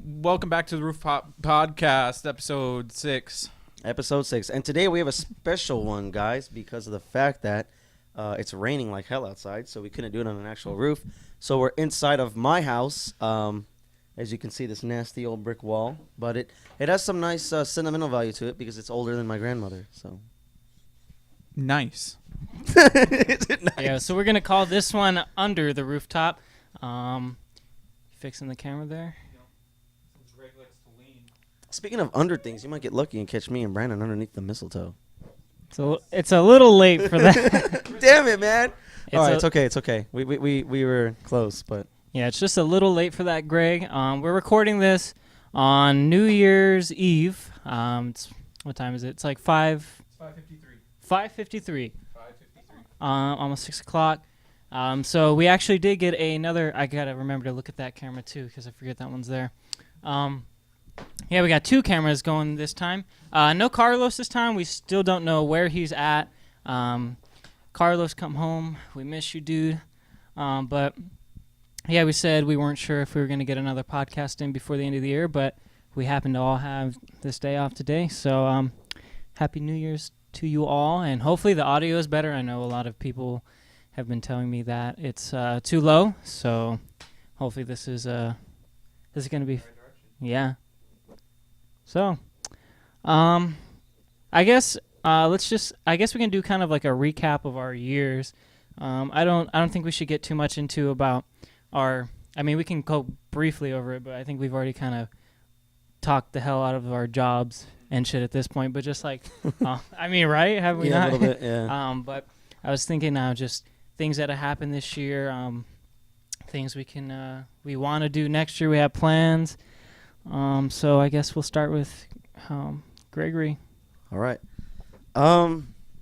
Welcome back to the Rooftop Podcast, Episode 6. Episode 6. And today we have a special one, guys, because of the fact that it's raining like hell outside, so we couldn't do it on an actual roof. So we're inside of my house. As you can see, this nasty old brick wall. But it has some nice sentimental value to it because it's older than my grandmother. So Nice. Is it nice? Yeah, so we're going to call this one Under the Rooftop. Fixing the camera there. Speaking of under things, you might get lucky and catch me and Brandon underneath the mistletoe. So it's a little late for that. Damn it, man. All right, a- it's okay. It's okay. We were close, but Yeah, it's just a little late for that, Greg. We're recording this on New Year's Eve. What time is it? It's like 5:53. Almost 6 o'clock. So we actually did get another. I gotta remember to look at that camera too because I forget that one's there. Yeah, we got 2 cameras going this time. No Carlos this time. We still don't know where he's at. Carlos, come home. We miss you, dude. But yeah, we said we weren't sure if we were going to get another podcast in before the end of the year, but we happen to all have this day off today. So Happy New Year's to you all, and hopefully the audio is better. I know a lot of people have been telling me that it's too low, so hopefully this is going to be, yeah. So, I guess I guess we can do kind of like a recap of our years. I don't think we should get too much into about we can go briefly over it, but I think we've already kind of talked the hell out of our jobs and shit at this point. But just like, right? Have we not? a little bit, yeah. But I was thinking now, just things that have happened this year, things we want to do next year. We have plans. So I guess we'll start with Gregory. All right.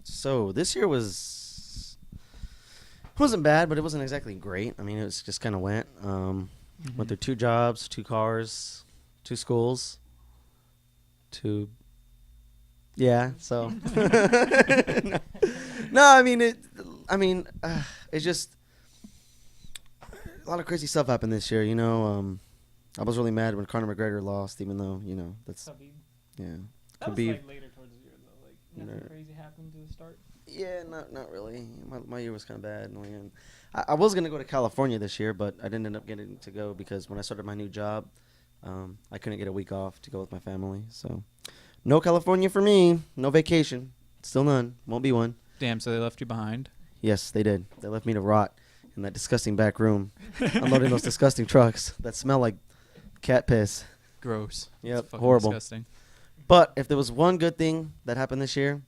So this year wasn't bad, but it wasn't exactly great. I mean, it was just kind of went. Went through 2 jobs, 2 cars, 2 schools, 2. Yeah. So. No, it's just a lot of crazy stuff happened this year. You know, I was really mad when Conor McGregor lost, even though that's Khabib. yeah. That was Khabib. like later towards the year though. Like nothing crazy happened to the start. Yeah, not really. My year was kind of bad. And I was going to go to California this year, but I didn't end up getting to go because when I started my new job, I couldn't get a week off to go with my family. So no California for me. No vacation. Still none. Won't be one. Damn, so they left you behind? Yes, they did. They left me to rot in that disgusting back room, unloading those disgusting trucks that smell like cat piss. Gross. Yep, It's fucking horrible. disgusting. But if there was one good thing that happened this year,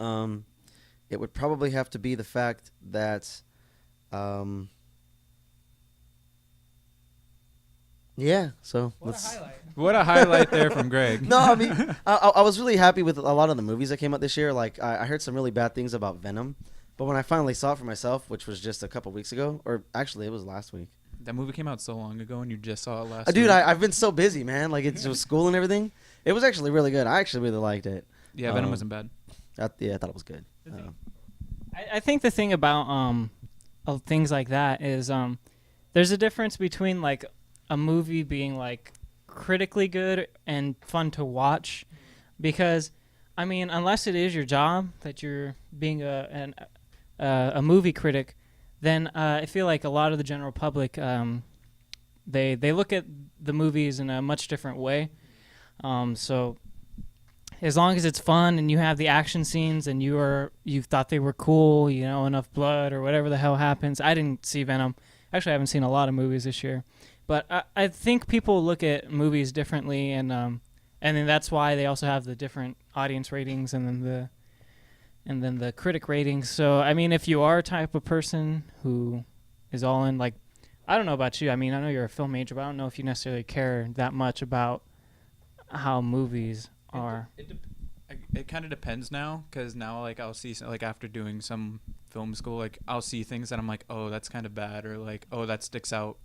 it would probably have to be the fact that, yeah. So What a highlight there from Greg. No, I mean, I was really happy with a lot of the movies that came out this year. Like, I heard some really bad things about Venom, but when I finally saw it for myself, which was just a couple weeks ago, or actually it was last week. That movie came out so long ago, and you just saw it last Dude, week. I've been so busy, man. Like, it's just school and everything. It was actually really good. I actually really liked it. Yeah, Venom wasn't bad. I thought it was good. I think the thing about of things like that is there's a difference between like a movie being like critically good and fun to watch, because I mean, unless it is your job that you're being a movie critic, then I feel like a lot of the general public they look at the movies in a much different way. So as long as it's fun and you have the action scenes and you thought they were cool, enough blood or whatever the hell happens. I didn't see Venom. Actually, I haven't seen a lot of movies this year, but I think people look at movies differently, and then that's why they also have the different audience ratings and then the critic ratings. So I mean, if you are a type of person who is all in, like, I don't know about you. I mean, I know you're a film major, but I don't know if you necessarily care that much about how movies are. It kind of depends now, because now, like, I'll see, like, after doing some film school, like, I'll see things that I'm like, oh, that's kind of bad, or like, oh, that sticks out.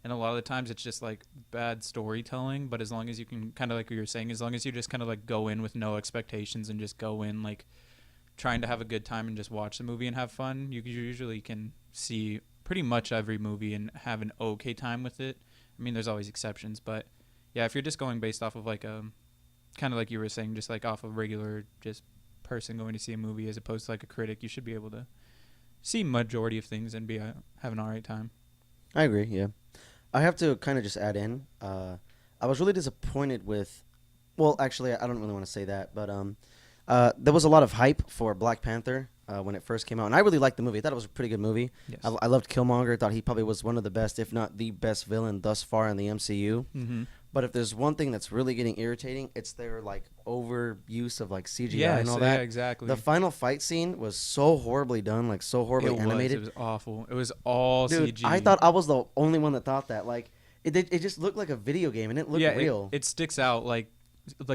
And a lot of the times it's just like bad storytelling, but as long as you can kind of, like what you were saying, as long as you just kind of like go in with no expectations and just go in like trying to have a good time and just watch the movie and have fun, you usually can see pretty much every movie and have an okay time with it. I mean, there's always exceptions, but yeah, if you're just going based off of like kind of like you were saying, just like off of regular just person going to see a movie as opposed to like a critic, you should be able to see majority of things and be have an alright time. I agree. Yeah, I have to kind of just add in. I was really disappointed with. Well, actually, I don't really want to say that, but there was a lot of hype for Black Panther when it first came out, and I really liked the movie. I thought it was a pretty good movie. Yes. I loved Killmonger. I thought he probably was one of the best, if not the best villain thus far in the MCU. Mm-hmm. But if there's one thing that's really getting irritating, it's their like overuse of like CGI and all that. Yeah, exactly. The final fight scene was so horribly done, like so horribly animated. It was awful. It was all Dude, CG. I thought I was the only one that thought that. Like it just looked like a video game and it looked real. It sticks out like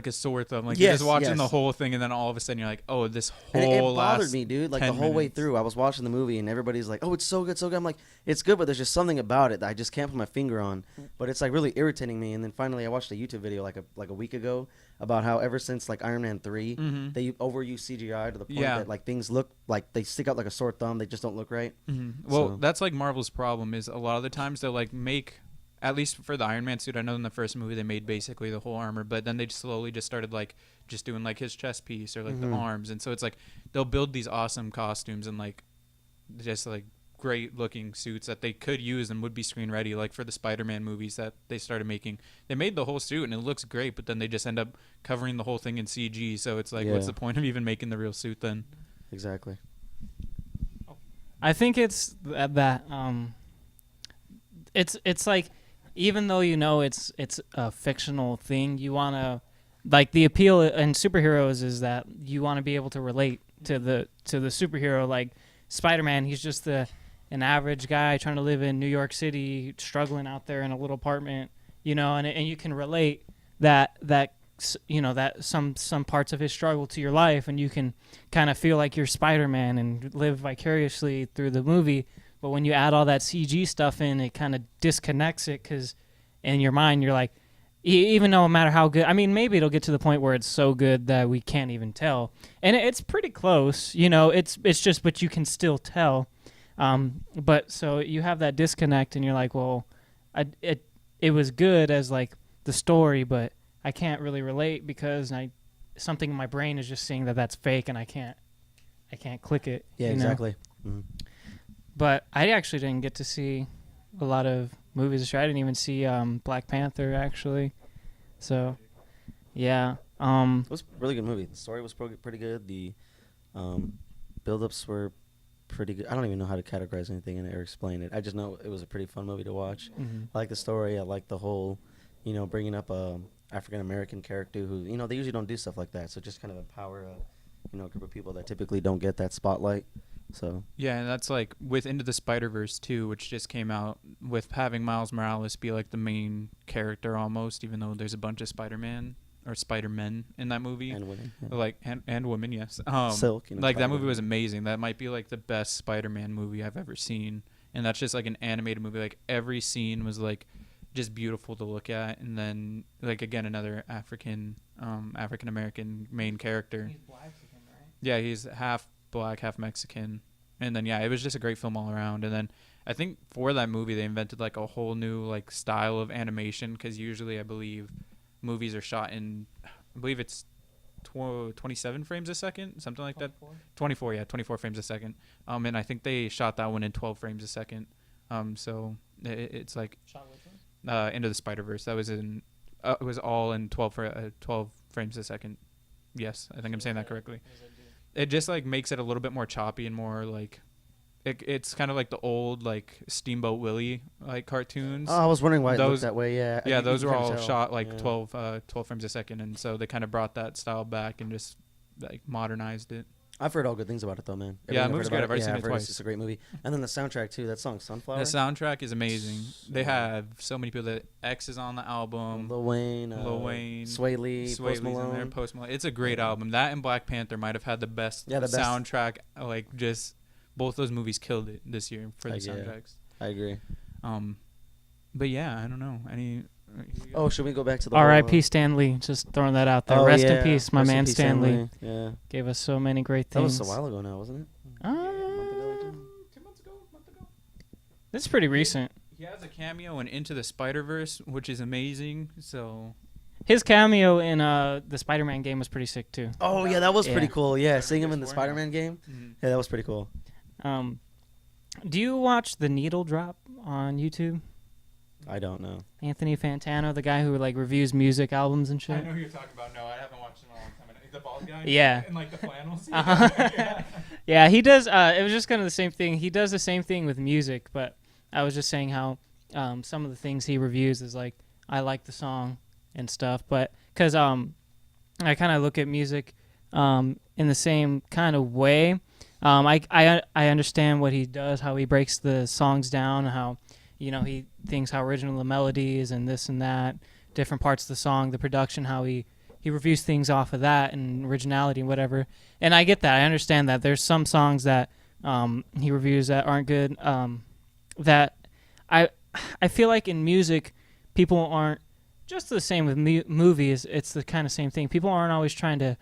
a sore thumb. Like Yes, you're just watching the yes. whole thing, and then all of a sudden you're like, oh, this And whole it bothered last me, dude. Like the 10 whole way minutes. through, I was watching the movie and everybody's like, "Oh, it's so good, so good." I'm like, "It's good," but there's just something about it that I just can't put my finger on. But it's like really irritating me. And then finally, I watched a YouTube video like a week ago about how ever since like Iron Man 3, Mhm. they overuse CGI to the point Yeah. that like things look like they stick out like a sore thumb. They just don't look right. Mhm. Well, So- that's like Marvel's problem is a lot of the times they'll like make, at least for the Iron Man suit, I know in the first movie they made basically the whole armor, but then they slowly just started like just doing like his chest piece or like the Mhm. arms, and so it's like they'll build these awesome costumes and like just like great looking suits that they could use and would be screen ready, like for the Spider-Man movies that they started making. They made the whole suit and it looks great, but then they just end up covering the whole thing in CG, so it's like what's Yeah. the point of even making the real suit then? Exactly. I think it's that it's like, even though you know it's a fictional thing, you want to, like, the appeal in superheroes is that you want to be able to relate to the superhero. Like Spider-Man, he's just an average guy trying to live in New York City, struggling out there in a little apartment, you know, and you can relate that you know, that some parts of his struggle to your life, and you can kind of feel like you're Spider-Man and live vicariously through the movie. But when you add all that CG stuff in, it kind of disconnects it, because in your mind you're like, even no matter how good, I mean, maybe it'll get to the point where it's so good that we can't even tell, and it's pretty close, you know. It's just, but you can still tell. But so you have that disconnect, and you're like, well, it was good as like the story, but I can't really relate because something in my brain is just saying that that's fake, and I can't click it. Yeah, you know? exactly. Mhm. But I actually didn't get to see a lot of movies this year. I didn't even see Black Panther, actually. So, yeah. It was a really good movie. The story was pretty good. The build-ups were pretty good. I don't even know how to categorize anything in it or explain it. I just know it was a pretty fun movie to watch. Mhm. I like the story. I like the whole, you know, bringing up a African-American character who, you know, they usually don't do stuff like that. So just kind of empower a group of people that typically don't get that spotlight. So Yeah, and that's like with Into the Spider-Verse 2, which just came out, with having Miles Morales be like the main character almost, even though there's a bunch of Spider-Man or Spider-Men in that movie. and women, yeah. Like and women, yes. Silk, you know, like that movie Spider-Man. was amazing. That might be like the best Spider-Man movie I've ever seen, and that's just like an animated movie. Like every scene was like just beautiful to look at, and then like again another African American main character. He's black, right? Yeah, he's half black, half Mexican, and then yeah, it was just a great film all around. And then I think for that movie they invented like a whole new like style of animation, because usually I believe movies are shot in, I believe it's 27 frames a second, something like that. 24, yeah, 24 frames a second. And I think they shot that one in 12 frames a second. So it's like Into the Spider-Verse. That was in it was all in 12 frames a second. Yes, I think I'm saying that correctly. It just like makes it a little bit more choppy and more like it's kind of like the old like Steamboat Willie like cartoons. Oh, I was wondering why it Those- looked that way. Yeah, Yeah, you those can were kinda all tell. shot like Yeah. 12 frames a second, and so they kind of brought that style back and just like modernized it. I've heard all good things about it though, man. Yeah, the Everything I've movie's heard great. about I've already seen it I've heard twice. It's just a great movie. And then the soundtrack too. That song Sunflower. The soundtrack is amazing. They Yeah. have so many people. That X is on the album. Lil Wayne, Sway Sway Lee, Lee's Post in there. Malone. Post Malone. It's a great Yeah. album. That and Black Panther might have had the best Yeah, the best. soundtrack. Like just both those movies killed it this year for the Yeah. soundtracks. I agree. But yeah, I don't know. Oh, should we go back to the R.I.P. whole, Stan Lee. Just throwing that out there. Oh, Rest in yeah. peace, my Rest in man peace, Stan Lee. Yeah, Gave us so many great that things. was a while ago now, wasn't it? Uh, A month ago or two? 2 months ago, a month ago. It's pretty recent. He has a cameo in Into the Spider-Verse, which is amazing. So His cameo in the Spider-Man game was pretty sick too. Oh yeah, that was Yeah. pretty cool. Yeah, seeing him in the Spider-Man Spider-Man game. Mhm. Yeah, that was pretty cool. Do you watch the Needle Drop on YouTube? I don't know. Anthony Fantano, the guy who like reviews music albums and I shit. know who you're talking about. No, I haven't watched him in a long time. The bald guy. Yeah. And like the flannels. Uh-huh. Yeah. Yeah, he does. It was just kind of the same thing. He does the same thing with music, but I was just saying how some of the things he reviews is like I like the song and stuff, but because I kind of look at music in the same kind of way. I understand what he does, how he breaks the songs down, how he thinks how original the melody is and this and that, different parts of the song, the production, how he reviews things off of that and originality and whatever. And I get that. I understand that. There's some songs that he reviews that aren't good. That I feel like in music, people aren't just the same with movies. It's the kind of same thing. People aren't always trying to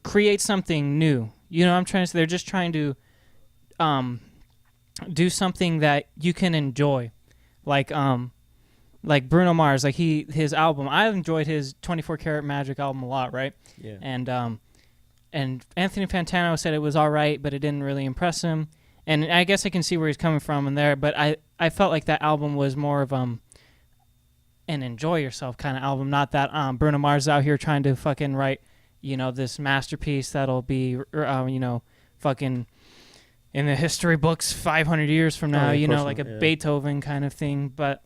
create something new. You know what I'm trying to say? They're just trying to do something that you can enjoy. Like Bruno Mars, like his album. I enjoyed his 24 Karat Magic album a lot, right? Yeah. And Anthony Fantano said it was all right, but it didn't really impress him. And I guess I can see where he's coming from in there, but I felt like that album was more of an enjoy yourself kind of album, not that Bruno Mars out here trying to fucking write, this masterpiece that'll be, fucking in the history books 500 years from now, like a Beethoven kind of thing. But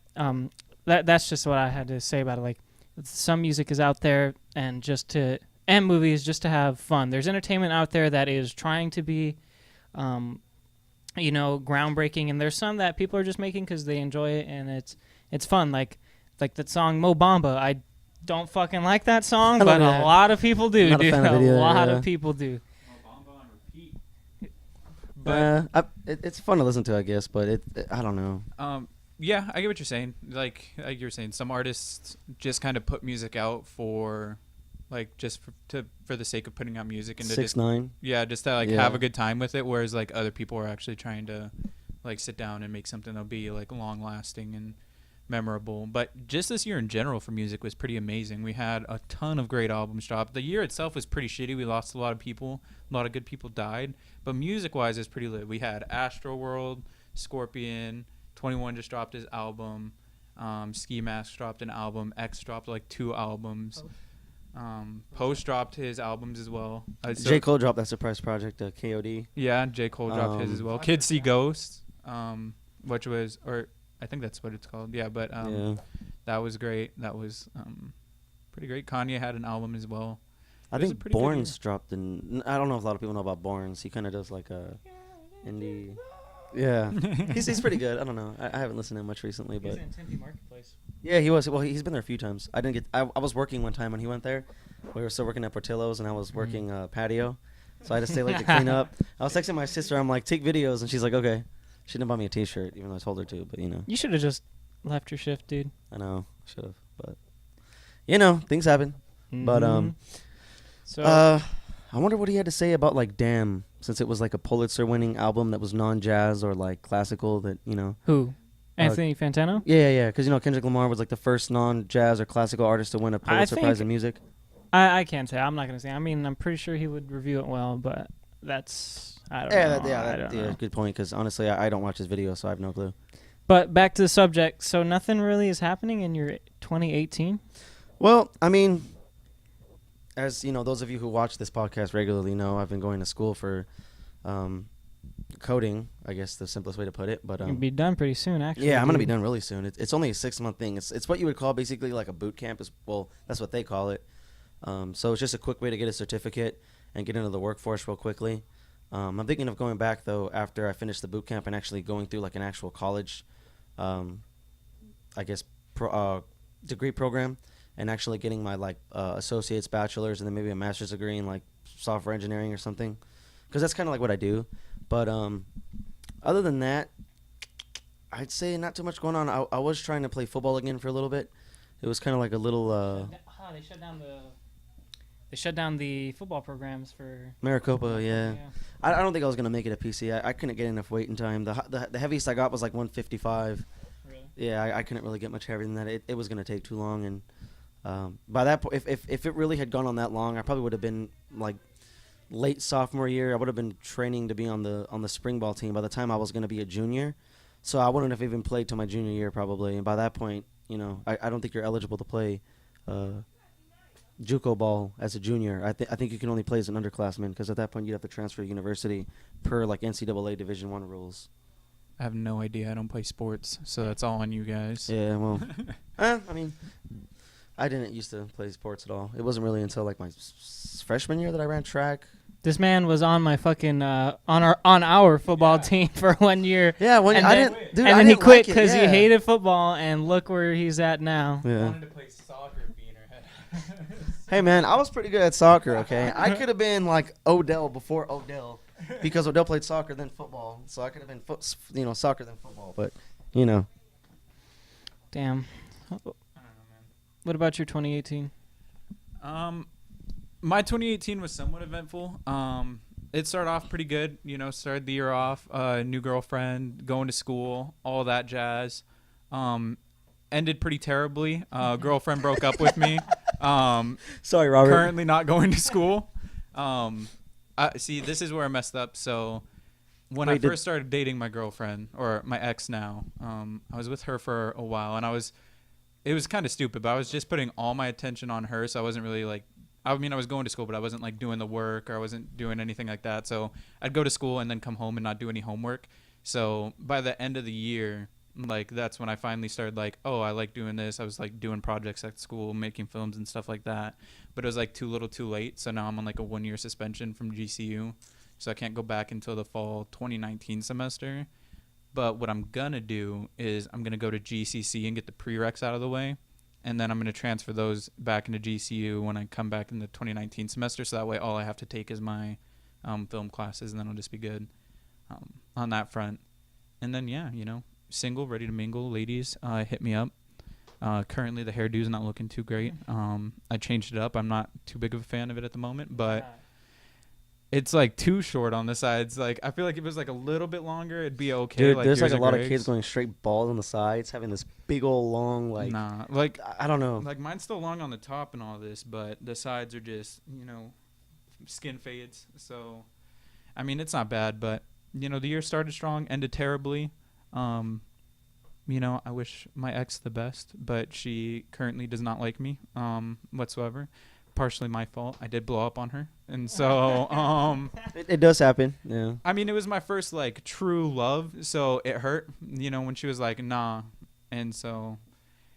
that's just what I had to say about it. Like, some music is out there and movies just to have fun. There's entertainment out there that is trying to be, groundbreaking, and there's some that people are just making because they enjoy it and it's fun. Like that song Mo Bamba. I don't fucking like that song, but a lot of people do. Not a fan of it either, a lot of people do. But it's fun to listen to, I guess, but I don't know. Yeah, I get what you're saying. Like you were saying, some artists just kind of put music out for, like, just for the sake of putting out music and 6ix9ine. Yeah, just to have a good time with it. Whereas like other people are actually trying to like sit down and make something that'll be like long lasting and memorable. But just this year in general for music was pretty amazing. We had a ton of great albums drop. The year itself was pretty shitty. We lost a lot of people. A lot of good people died. But music wise, it's pretty lit. We had Astroworld, Scorpion. 21 just dropped his album. Ski Mask dropped an album. X dropped like 2 albums. Post dropped his albums as well. J. Cole dropped that surprise project, KOD. Yeah, J. Cole dropped his as well. Kids See Ghosts, which was, or I think that's what it's called. Yeah, but that was great. That was pretty great. Kanye had an album as well. I think Borns dropped I don't know if a lot of people know about Borns. He kind of does like a indie. Yeah, he's pretty good. I don't know. I haven't listened to him much recently, but He's in Tempe Marketplace. Yeah, he was. Well, he's been there a few times. I was working one time when he went there. We were still working at Portillo's, and I was working patio, so I had to stay late to clean up. I was texting my sister. I'm like, take videos, and she's like, okay. She didn't buy me a T-shirt, even though I told her to. But you should have just left your shift, dude. I know, should have, but things happen. Mm-hmm. But so I wonder what he had to say about like Damn, since it was like a Pulitzer-winning album that was non-jazz or like classical. That Who? Anthony Fantano? Yeah. Because Kendrick Lamar was like the first non-jazz or classical artist to win a Pulitzer Prize in music. I can't say. I'm not gonna say. I mean, I'm pretty sure he would review it well, but I don't know. I don't know. Good point. Because honestly, I don't watch his videos, so I have no clue. But back to the subject. So nothing really is happening in your 2018. Well, I mean, as those of you who watch this podcast regularly know, I've been going to school for coding, I guess the simplest way to put it. But you'll be done pretty soon, actually. Yeah, I'm gonna be done really soon. It's only a 6-month thing. It's what you would call basically like a boot camp. That's what they call it. So it's just a quick way to get a certificate and get into the workforce real quickly. I'm thinking of going back though after I finish the boot camp and actually going through like an actual college, I guess degree program, and actually getting my like associate's, bachelor's, and then maybe a master's degree in like software engineering or something, because that's kind of like what I do. But other than that, I'd say not too much going on. I was trying to play football again for a little bit. It was kind of like a little. They shut down the football programs for Maricopa, yeah. I don't think I was gonna make it at PC. I couldn't get enough weight in time. The heaviest I got was like 155. Really? Yeah, I couldn't really get much heavier than that. It was gonna take too long, and by that point, if it really had gone on that long, I probably would have been like late sophomore year. I would have been training to be on the spring ball team by the time I was gonna be a junior. So I wouldn't have even played till my junior year probably. And by that point, I don't think you're eligible to play JUCO ball as a junior. I think you can only play as an underclassman because at that point you'd have to transfer to university per like NCAA Division I rules. I have no idea. I don't play sports, so that's all on you guys. Yeah, well, I mean, I didn't used to play sports at all. It wasn't really until like my freshman year that I ran track. This man was on my fucking on our football team for 1 year. Yeah, and I then, didn't. Dude, and I then he didn't quit like it, because yeah. he hated football, and look where he's at now. Yeah. I wanted to play soccer, beaner. Hey man, I was pretty good at soccer. Okay, I could have been like Odell before Odell, because Odell played soccer then football, so I could have been soccer then football. But Damn. I don't know, man. What about your 2018? My 2018 was somewhat eventful. It started off pretty good. Started the year off, new girlfriend, going to school, all that jazz. Ended pretty terribly. Girlfriend broke up with me. Sorry, Robert. Currently not going to school. See, this is where I messed up. So when I first started dating my girlfriend, or my ex now, I was with her for a while, and it was kind of stupid, but I was just putting all my attention on her, so I wasn't really like, I was going to school, but I wasn't like doing the work, or I wasn't doing anything like that. So I'd go to school and then come home and not do any homework. So by the end of the year, like that's when I finally started like, oh, I like doing this. I was like doing projects at school, making films and stuff like that. But it was like too little too late. So now I'm on like a 1 year suspension from GCU. So I can't go back until the fall 2019 semester. But what I'm going to do is I'm going to go to GCC and get the prereqs out of the way. And then I'm going to transfer those back into GCU when I come back in the 2019 semester. So that way all I have to take is my film classes, and then I'll just be good on that front. And then, yeah, single, ready to mingle. Ladies, hit me up. Currently, the hairdo's not looking too great. I changed it up. I'm not too big of a fan of it at the moment, but it's like too short on the sides. Like I feel like if it was like a little bit longer, it'd be okay. Dude, like, there's like a lot Greg's. of kids going straight bald on the sides, having this big old long like. Nah, like I don't know. Like mine's still long on the top and all this, but the sides are just skin fades. So, I mean, it's not bad, but the year started strong, ended terribly. I wish my ex the best, but she currently does not like me whatsoever. Partially my fault. I did blow up on her. And so it does happen. Yeah. I mean, it was my first like true love, so it hurt, when she was like, "Nah." And so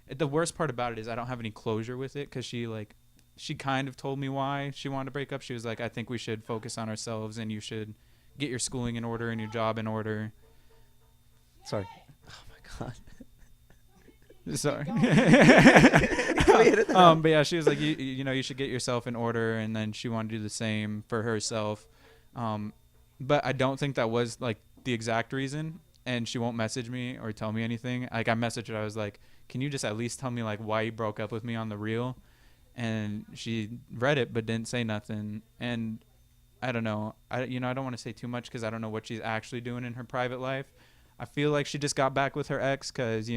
the worst part about it is I don't have any closure with it, cuz she kind of told me why she wanted to break up. She was like, "I think we should focus on ourselves, and you should get your schooling in order and your job in order." Sorry. Oh my god. Sorry. But yeah, she was like, you should get yourself in order, and then she wanted to do the same for herself. But I don't think that was like the exact reason, and she won't message me or tell me anything. Like I messaged her, I was like, can you just at least tell me like why you broke up with me on the real? And she read it but didn't say nothing. And I don't know. I don't want to say too much because I don't know what she's actually doing in her private life. I feel like she just got back with her ex because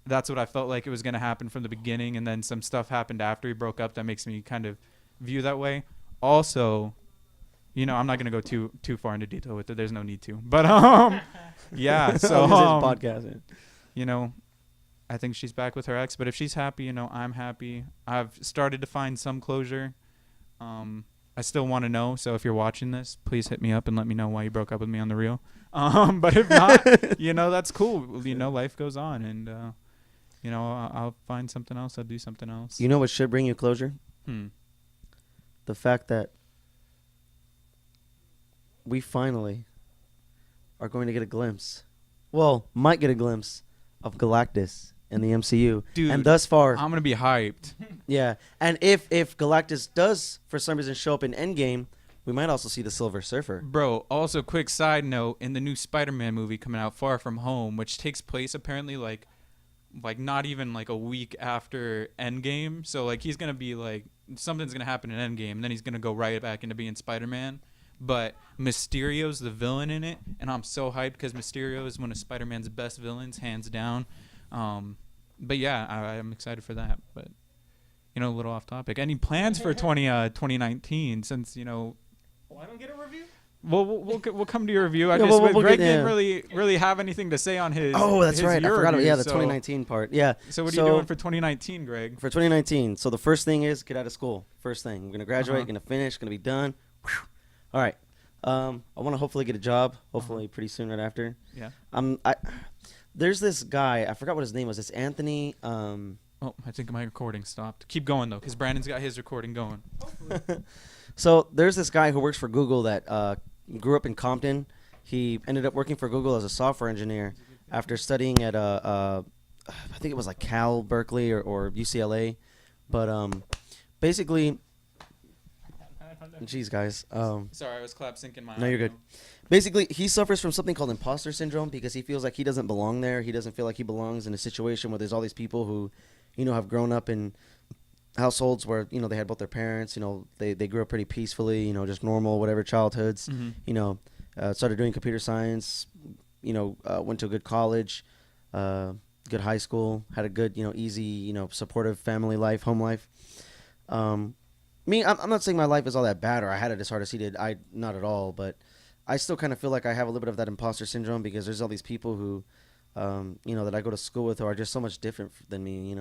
that's what I felt like it was going to happen from the beginning, and then some stuff happened after he broke up that makes me kind of view that way. Also, I'm not going to go too far into detail with it. There's no need to. But yeah, so podcast. I think she's back with her ex, but if she's happy, I'm happy. I've started to find some closure. I still want to know, so if you're watching this, please hit me up and let me know why you broke up with me on the real. But if not, that's cool. Life goes on, and I'll find something else. I'll do something else. You know what should bring you closure? The fact that we finally are going to get a glimpse. Well, might get a glimpse of Galactus in the MCU. Dude, and thus far, I'm going to be hyped. Yeah. And if Galactus does, for some reason, show up in Endgame, we might also see the Silver Surfer. Bro, also quick side note, in the new Spider-Man movie coming out, Far From Home, which takes place apparently like like not even like a week after Endgame. So like he's gonna be like something's gonna happen in Endgame, and then he's gonna go right back into being Spider-Man. But Mysterio's the villain in it, and I'm so hyped because Mysterio is one of Spider-Man's best villains, hands down. But yeah, I'm excited for that. But a little off topic. Any plans for 2019? Since Oh, I don't get a review. Well, we'll come to your review. I Yeah, just we'll Greg get- didn't really have anything to say on his. Oh, that's his right. I year forgot. review, Yeah, the so- 2019 part. Yeah. So what are you doing for 2019, Greg? For 2019, so the first thing is get out of school. First thing, I'm gonna graduate, Uh-huh. gonna finish, gonna be done. Whew. All right. I want to hopefully get a job. Hopefully pretty soon right after. Yeah. There's this guy. I forgot what his name was. It's Anthony. Oh, I think my recording stopped. Keep going though, because Brandon's got his recording going. So there's this guy who works for Google that grew up in Compton. He ended up working for Google as a software engineer after studying at I think it was like Cal, Berkeley, or UCLA. But basically, geez, guys. Sorry, I was clap syncing my. No, you're good. Basically, he suffers from something called imposter syndrome because he feels like he doesn't belong there. He doesn't feel like he belongs in a situation where there's all these people who, have grown up in households where, they had both their parents, they grew up pretty peacefully, just normal, whatever childhoods, Mm-hmm. Started doing computer science, went to a good college, good high school, had a good, easy, supportive family life, home life. I'm not saying my life is all that bad or I had it as hard as he did. Not at all, but I still kind of feel like I have a little bit of that imposter syndrome because there's all these people who, that I go to school with who are just so much different than me.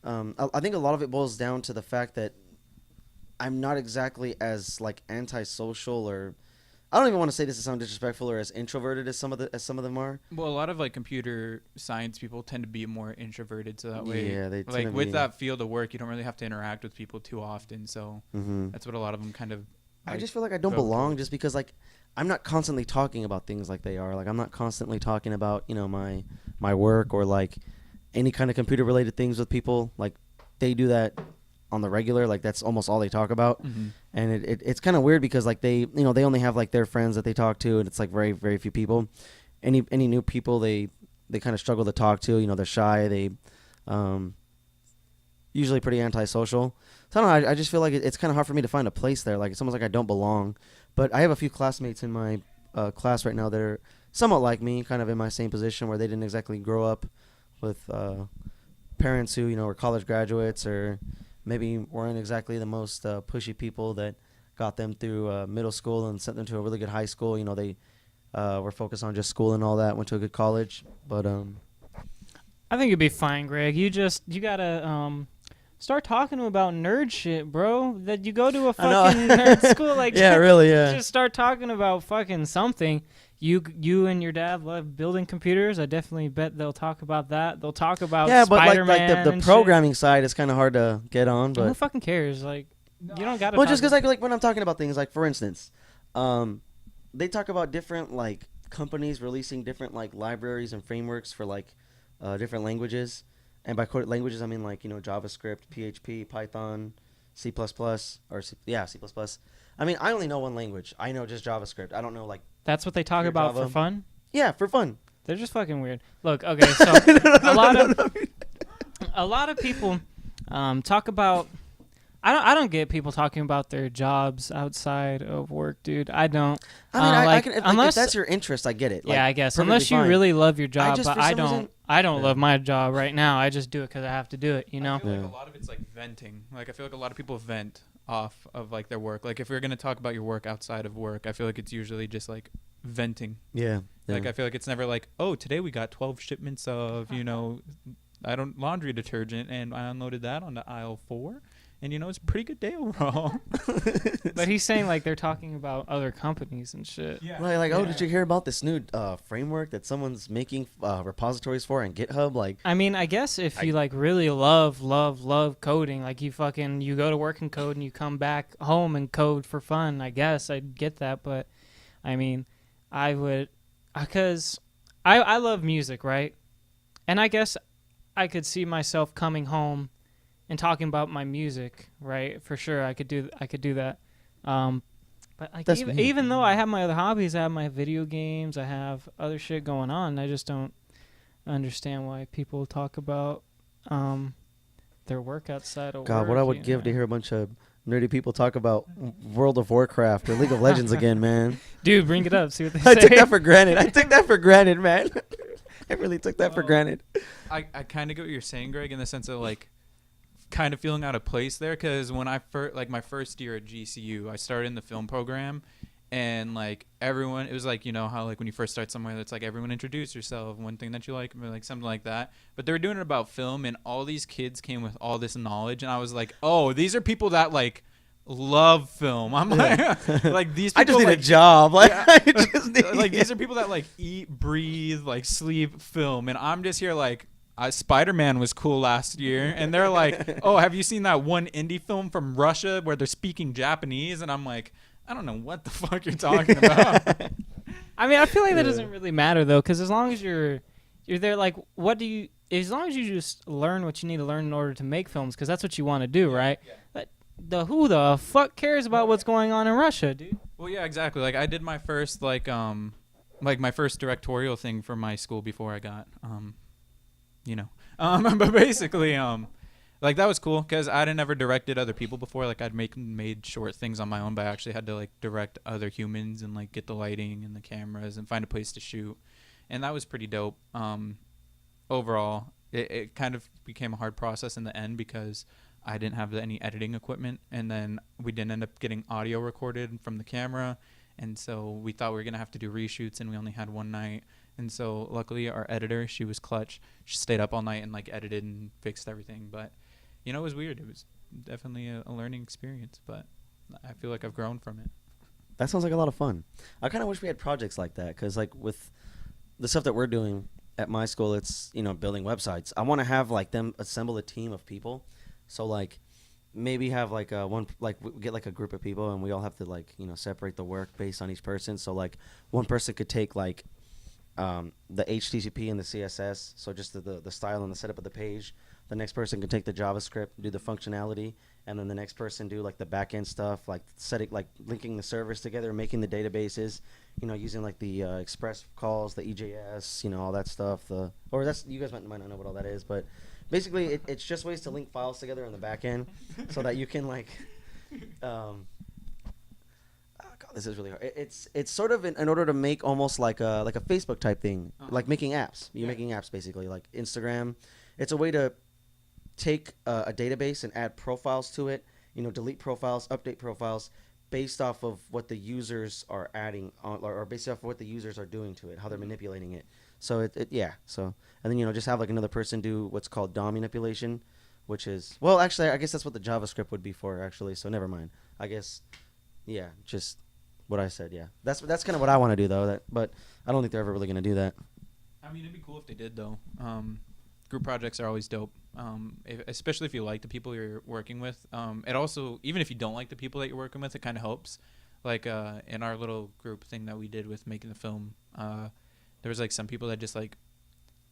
I think a lot of it boils down to the fact that I'm not exactly as like antisocial or I don't even want to say this to sound disrespectful or as introverted as some of them are. Well, a lot of like computer science people tend to be more introverted, so that way, Yeah, they tend like to with be. that field of work, you don't really have to interact with people too often. So that's what a lot of them kind of. I just feel like I don't go belong towards. just because like I'm not constantly talking about things like they are. Like I'm not constantly talking about my work or like any kind of computer related things with people. Like they do that on the regular. Like that's almost all they talk about. Mm-hmm. And it's kind of weird because like they only have like their friends that they talk to, and it's like very very few people. Any new people they kind of struggle to talk to. They're shy. They usually pretty antisocial. So I don't know. I just feel like it's kind of hard for me to find a place there. Like it's almost like I don't belong. But I have a few classmates in my class right now that are somewhat like me, kind of in my same position where they didn't exactly grow up with parents who were college graduates or maybe weren't exactly the most pushy people that got them through middle school and sent them to a really good high school. They were focused on just school and all that, went to a good college. But I think you'll be fine, Greg. You gotta start talking about nerd shit, bro. That you go to a fucking nerd school, like yeah, really, yeah. Just start talking about fucking something. You and your dad love building computers. I definitely bet they'll talk about that. They'll talk about Yeah, but Spider-Man like the and programming side is kind of hard to get on. shit. Who But fucking cares? Like, you don't gotta. well, talk just because like when I'm talking about things, like for instance, they talk about different like companies releasing different like libraries and frameworks for like different languages, and by languages I mean like JavaScript, PHP, Python, C++, or C++. I mean I only know one language. I know just JavaScript. I don't know like. That's what they talk Your about Java. for fun. Yeah, for fun. They're just fucking weird. Look, okay, so a lot of people talk about. I don't get people talking about their jobs outside of work, dude. I don't. I mean, I like, can, if unless that's your interest, I get it. yeah, I guess perfectly unless you fine. really love your job, just, but for I some don't. reason- I don't Yeah. love my job right now. I just do it because I have to do it. I feel like Yeah. a lot of it's like venting. Like I feel like a lot of people vent off of like their work. Like if we're gonna talk about your work outside of work, I feel like it's usually just like venting. Yeah. Like I feel like it's never like, oh, today we got 12 shipments of laundry detergent, and I unloaded that onto aisle 4, and it's a pretty good day overall. But he's saying like they're talking about other companies and shit. Yeah. Right, like, oh, did you hear about this new framework that someone's making repositories for on GitHub? Like, I mean, I guess if you like really love coding, like you go to work and code and you come back home and code for fun, I guess I'd get that. But I mean, I would, because I love music, right? And I guess I could see myself coming home and talking about my music, right? For sure, I could do that. But like That's even though I have my other hobbies, I have my video games, I have other shit going on. I just don't. understand why people talk about their work outside of work. God, what I would give to hear a bunch of nerdy people talk about World of Warcraft or League of Legends again, man. Dude, bring it up. See what they I say. took that for granted. Man. I really took that for granted. I kind of get what you're saying, Greg, in the sense of like kind of feeling out of place there, because when I my first year at GCU, I started in the film program, and like everyone, it was like, you know how like when you first start somewhere, it's like everyone introduce yourself, one thing that you like something like that, but they were doing it about film, and all these kids came with all this knowledge, and I was like, oh, these are people that like love film. I'm like these people, I just need like, a job. Like, yeah, I just need, like these are people that like eat, breathe, like sleep film, and I'm just here like, Spider-Man was cool last year, and they're like, oh, have you seen that one indie film from Russia where they're speaking Japanese? And I'm like, I don't know what the fuck you're talking about. I mean, I feel like that doesn't really matter though, because as long as you're there, like, as long as you just learn what you need to learn in order to make films, because that's what you want to do, right? Yeah. But who the fuck cares about what's going on in Russia, dude? Well, yeah, exactly. Like I did my first like my first directorial thing for my school before I got but basically like that was cool because I'd never directed other people before. Like I'd made short things on my own, but I actually had to like direct other humans and like get the lighting and the cameras and find a place to shoot, and that was pretty dope. Overall, it kind of became a hard process in the end because I didn't have any editing equipment, and then we didn't end up getting audio recorded from the camera, and so we thought we were gonna have to do reshoots, and we only had one night. And so luckily our editor, she was clutch. She stayed up all night and like edited and fixed everything. But, you know, it was weird. It was definitely a learning experience, but I feel like I've grown from it. That sounds like a lot of fun. I kind of wish we had projects like that because like with the stuff that we're doing at my school, it's, you know, building websites. I want to have like them assemble a team of people. So like maybe have like we get like a group of people and we all have to like, you know, separate the work based on each person. So like one person could take like the HTTP and the CSS, so just the style and the setup of the page. The next person can take the JavaScript, do the functionality, and then the next person do like the back end stuff, like setting, like linking the servers together, making the databases, you know, using like the Express calls, the EJS, you know, all that stuff. You guys might not know what all that is, but basically it's just ways to link files together on the back end, so that you can like. God, this is really hard. It's sort of in order to make almost like a Facebook type thing, like making apps. You're making apps basically, like Instagram. It's a way to take a database and add profiles to it. You know, delete profiles, update profiles, based off of what the users are adding on, or based off of what the users are doing to it, how they're manipulating it. So So and then, you know, just have like another person do what's called DOM manipulation, which is, well, actually, I guess that's what the JavaScript would be for, actually. So never mind. I guess, yeah, just what I said. Yeah, that's kind of what I want to do though. But I don't think they're ever really gonna do that. I mean, it'd be cool if they did though. Group projects are always dope, especially if you like the people you're working with. It also, even if you don't like the people that you're working with, it kind of helps. Like in our little group thing that we did with making the film, there was like some people that just like,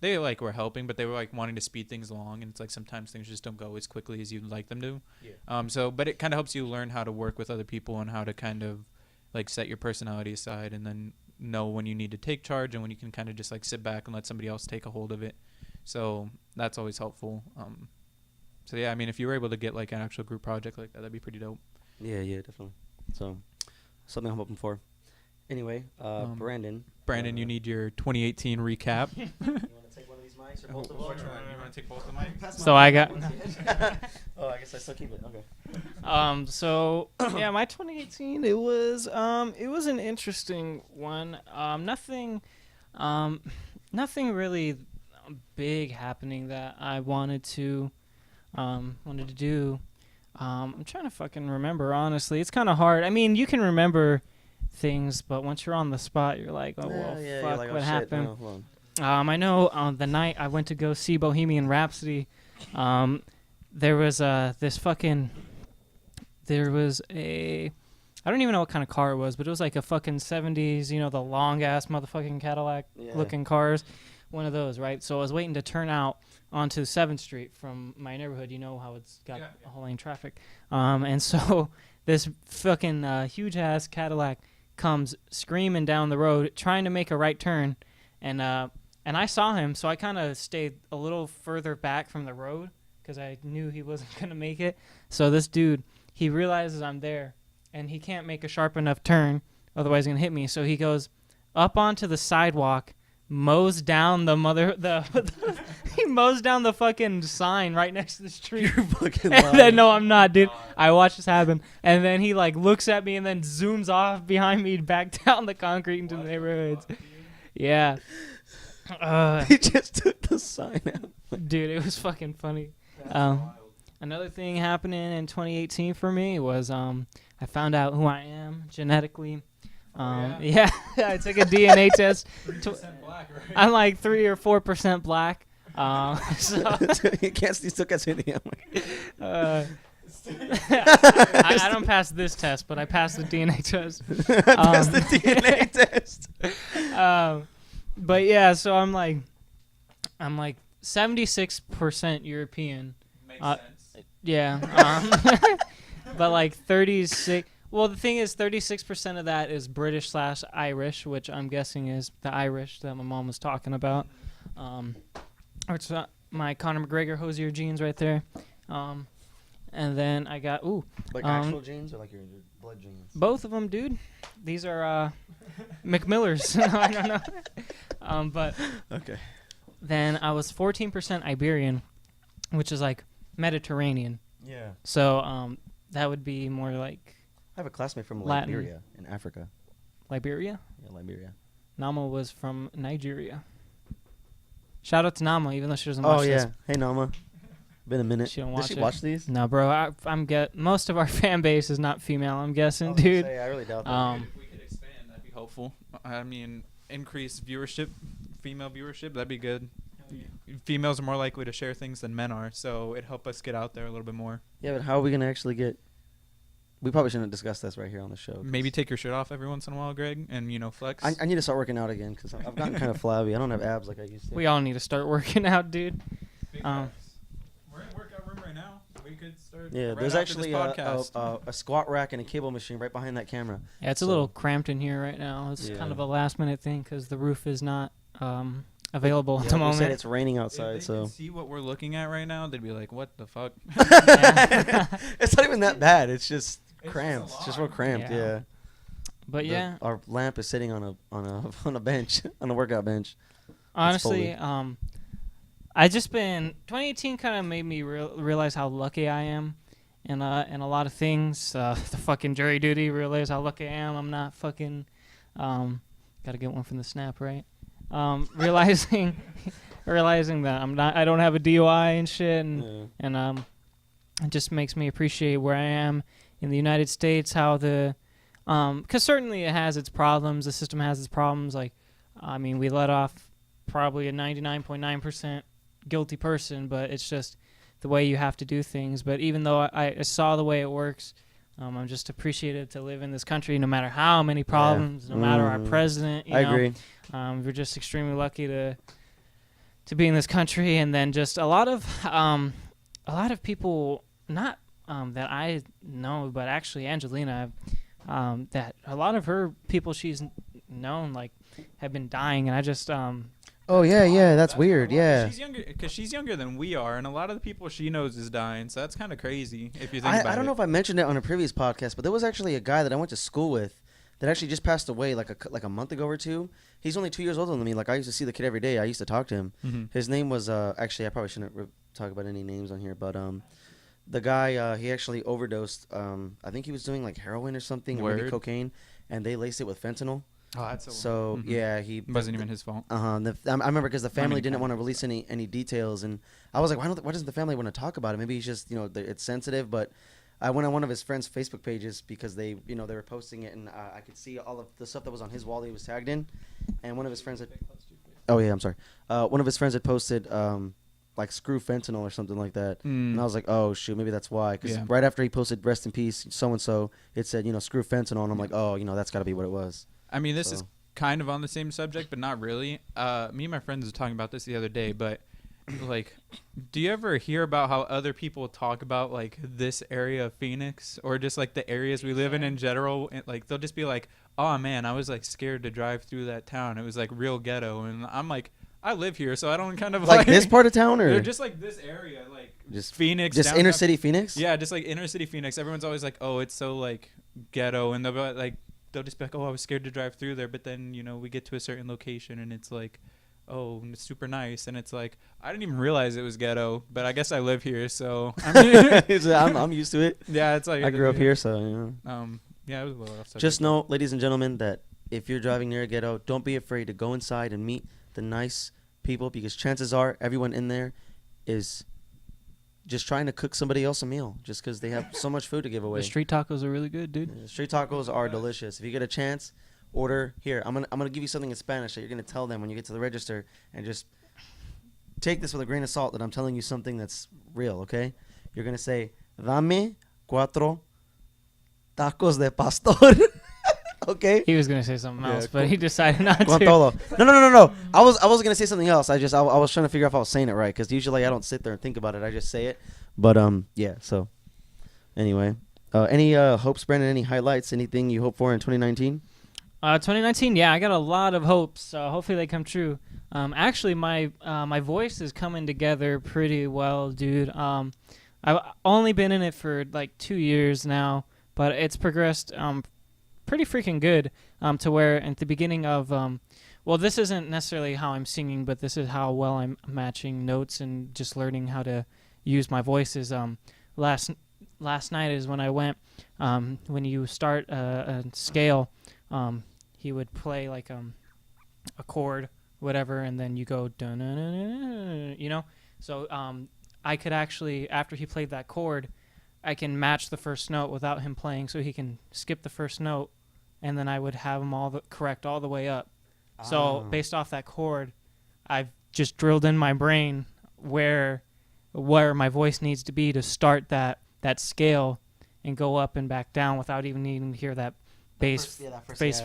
they like were helping, but they were like wanting to speed things along, and it's like sometimes things just don't go as quickly as you'd like them to. Yeah. But it kind of helps you learn how to work with other people and how to kind of like set your personality aside, and then know when you need to take charge and when you can kind of just like sit back and let somebody else take a hold of it. So that's always helpful. So yeah, I mean, if you were able to get like an actual group project like that, that'd be pretty dope. Yeah, definitely. So something I'm hoping for. Anyway, Brandon, you need your 2018 recap. You want to take one of these mics or both of them? You want to take both of the mics? So I got. Oh, I guess I still keep it. Okay. So yeah, my 2018 it was an interesting one. Nothing really big happening that I wanted to do. I'm trying to fucking remember, honestly. It's kind of hard. I mean, you can remember things, but once you're on the spot, you're like, oh, well, fuck, like, what happened? I know on the night I went to go see Bohemian Rhapsody, there was I don't even know what kind of car it was, but it was like a fucking 70s, you know, the long-ass motherfucking Cadillac-looking cars. One of those, right? So I was waiting to turn out onto 7th Street from my neighborhood. You know how it's got a whole lane traffic. And so this fucking huge-ass Cadillac comes screaming down the road, trying to make a right turn. And and I saw him, so I kind of stayed a little further back from the road because I knew he wasn't going to make it. So this dude, he realizes I'm there, and he can't make a sharp enough turn, otherwise he's going to hit me. So he goes up onto the sidewalk, mows down he mows down the fucking sign right next to the street. You're fucking And lying. then, no, I'm not, dude. I watched this happen. And then he, like, looks at me and then zooms off behind me back down the concrete into the neighborhoods. Yeah. He just took the sign out. Dude, it was fucking funny. Another thing happening in 2018 for me was I found out who I am genetically. Yeah, I took a DNA test. 3% black, right? I'm like 3 or 4% black. So You can't still can't say anything. I don't pass this test, but I passed the DNA test. That's the DNA test. But yeah, so I'm like 76% European. Makes sense. Yeah. But like 36. Well, the thing is, 36% of that is British/Irish, which I'm guessing is the Irish that my mom was talking about. It's my Conor McGregor Hosier genes right there. And then I got Like actual genes or like your blood genes? both of them, dude. These are McMillers. I don't know. But Okay. then I was 14% Iberian, which is like Mediterranean. Yeah. So that would be more like I have a classmate from Latin. Liberia in Africa. Liberia. Yeah, Liberia. Nama was from Nigeria. Shout out to Nama, even though she doesn't Oh watch yeah. this. Hey Nama. Been a minute. She don't Did watch she it. watch these? No, bro. Most of our fan base is not female. I'm guessing, I was gonna dude. say, I really doubt that. If we could expand, that'd be helpful. I mean, increase viewership, female viewership, that'd be good. Females are more likely to share things than men are, so it'd help us get out there a little bit more. Yeah, but how are we gonna actually get? We probably shouldn't discuss this right here on the show. Maybe take your shirt off every once in a while, Greg, and flex. I need to start working out again because I've gotten kind of flabby. I don't have abs like I used to. We all need to start working out, dude. Big Um, facts. We're in a workout room right now. We could start. Yeah, right there's after actually this podcast. a squat rack and a cable machine right behind that camera. Yeah, it's a So- little cramped in here right now. It's Yeah. kind of a last minute thing because the roof is not available at the We moment. said it's raining If outside, they so could see what we're looking at right now, they'd be like, "What the fuck?" it's not even that bad. It's just It's cramped. just a It's just lot. real cramped. Yeah. Yeah. But yeah, Our lamp is sitting on a bench on a workout bench. honestly, I just been 2018 kind of made me realize how lucky I am, in a lot of things. The fucking jury duty, realize how lucky I am. I'm not fucking. Gotta get one from the snap, right? Realizing that I don't have a DUI and shit, and it just makes me appreciate where I am in the United States. How because certainly it has its problems. The system has its problems. Like, I mean, we let off probably a 99.9% guilty person, but it's just the way you have to do things. But even though I saw the way it works, I'm just appreciative to live in this country, no matter how many problems, no matter our president. I agree. We're just extremely lucky to be in this country, and then just a lot of people, not that I know, but actually Angelina, that a lot of her people she's known like have been dying, and I just Oh yeah, that's weird. wild. Yeah. She's younger than we are, and a lot of the people she knows is dying. So that's kind of crazy if you think about it. I don't know if I mentioned it on a previous podcast, but there was actually a guy that I went to school with that actually just passed away like a month ago or two. He's only 2 years older than me. Like I used to see the kid every day. I used to talk to him. Mm-hmm. His name was actually I probably shouldn't talk about any names on here, but the guy he actually overdosed. I think he was doing like heroin or something, or maybe Word. cocaine, and they laced it with fentanyl. Oh, that's So Mhm. yeah, he wasn't even his fault. I remember because the family many didn't times. want to release any details, and I was like, why doesn't the family want to talk about it? Maybe he's just it's sensitive. But I went on one of his friends' Facebook pages because they were posting it, and I could see all of the stuff that was on his wall that he was tagged in, and one of his friends had one of his friends had posted like screw fentanyl or something like that, and I was like, oh shoot, maybe that's why. Because Yeah. right after he posted rest in peace so and so, it said screw fentanyl, and I'm like, oh that's got to be what it was. I mean, this is So. kind of on the same subject, but not really. Me and my friends were talking about this the other day, but like, do you ever hear about how other people talk about like this area of Phoenix or just like the areas we live in general? And, like, they'll just be like, "Oh man, I was like scared to drive through that town. It was like real ghetto." And I'm like, I live here, so I don't kind of Like this part of town, or they're just like this area, like just Phoenix, just inner downtown- city Phoenix? Yeah, just like inner city Phoenix. Everyone's always like, oh, it's so like ghetto, and they'll be like they'll just be like, oh, I was scared to drive through there, but then we get to a certain location and it's like, oh, it's super nice, and it's like I didn't even realize it was ghetto, but I guess I live here, so I mean, I'm used to it. yeah, it's like I grew up here, so yeah, it was a little off subject. Just know, ladies and gentlemen, that if you're driving near a ghetto, don't be afraid to go inside and meet the nice people, because chances are everyone in there is just trying to cook somebody else a meal just because they have so much food to give away. The street tacos are really good, dude. Yeah, street tacos are delicious. If you get a chance, order here. I'm gonna give you something in Spanish that you're gonna tell them when you get to the register, and just take this with a grain of salt that I'm telling you something that's real. Okay? You're gonna say, "Dame cuatro tacos de pastor." Okay? He was gonna say something Yeah, else, but cool. he decided not Con to. todo. No. I was gonna say something else. I was trying to figure out if I was saying it right, because usually I don't sit there and think about it. I just say it. But yeah. So anyway, any hopes, Brandon? Any highlights? Anything you hope for in 2019? 2019, yeah, I got a lot of hopes. Hopefully they come true. Actually, my voice is coming together pretty well, dude. I've only been in it for like 2 years now, but it's progressed pretty freaking good, to where at the beginning of well, this isn't necessarily how I'm singing, but this is how well I'm matching notes and just learning how to use my voices. Last night is when I went, when you start a scale, he would play like a chord, whatever, and then you go dun, so I could actually, after he played that chord, I can match the first note without him playing, so he can skip the first note, and then I would have him correct all the way up. So based off that chord, I've just drilled in my brain where my voice needs to be to start that scale and go up and back down without even needing to hear that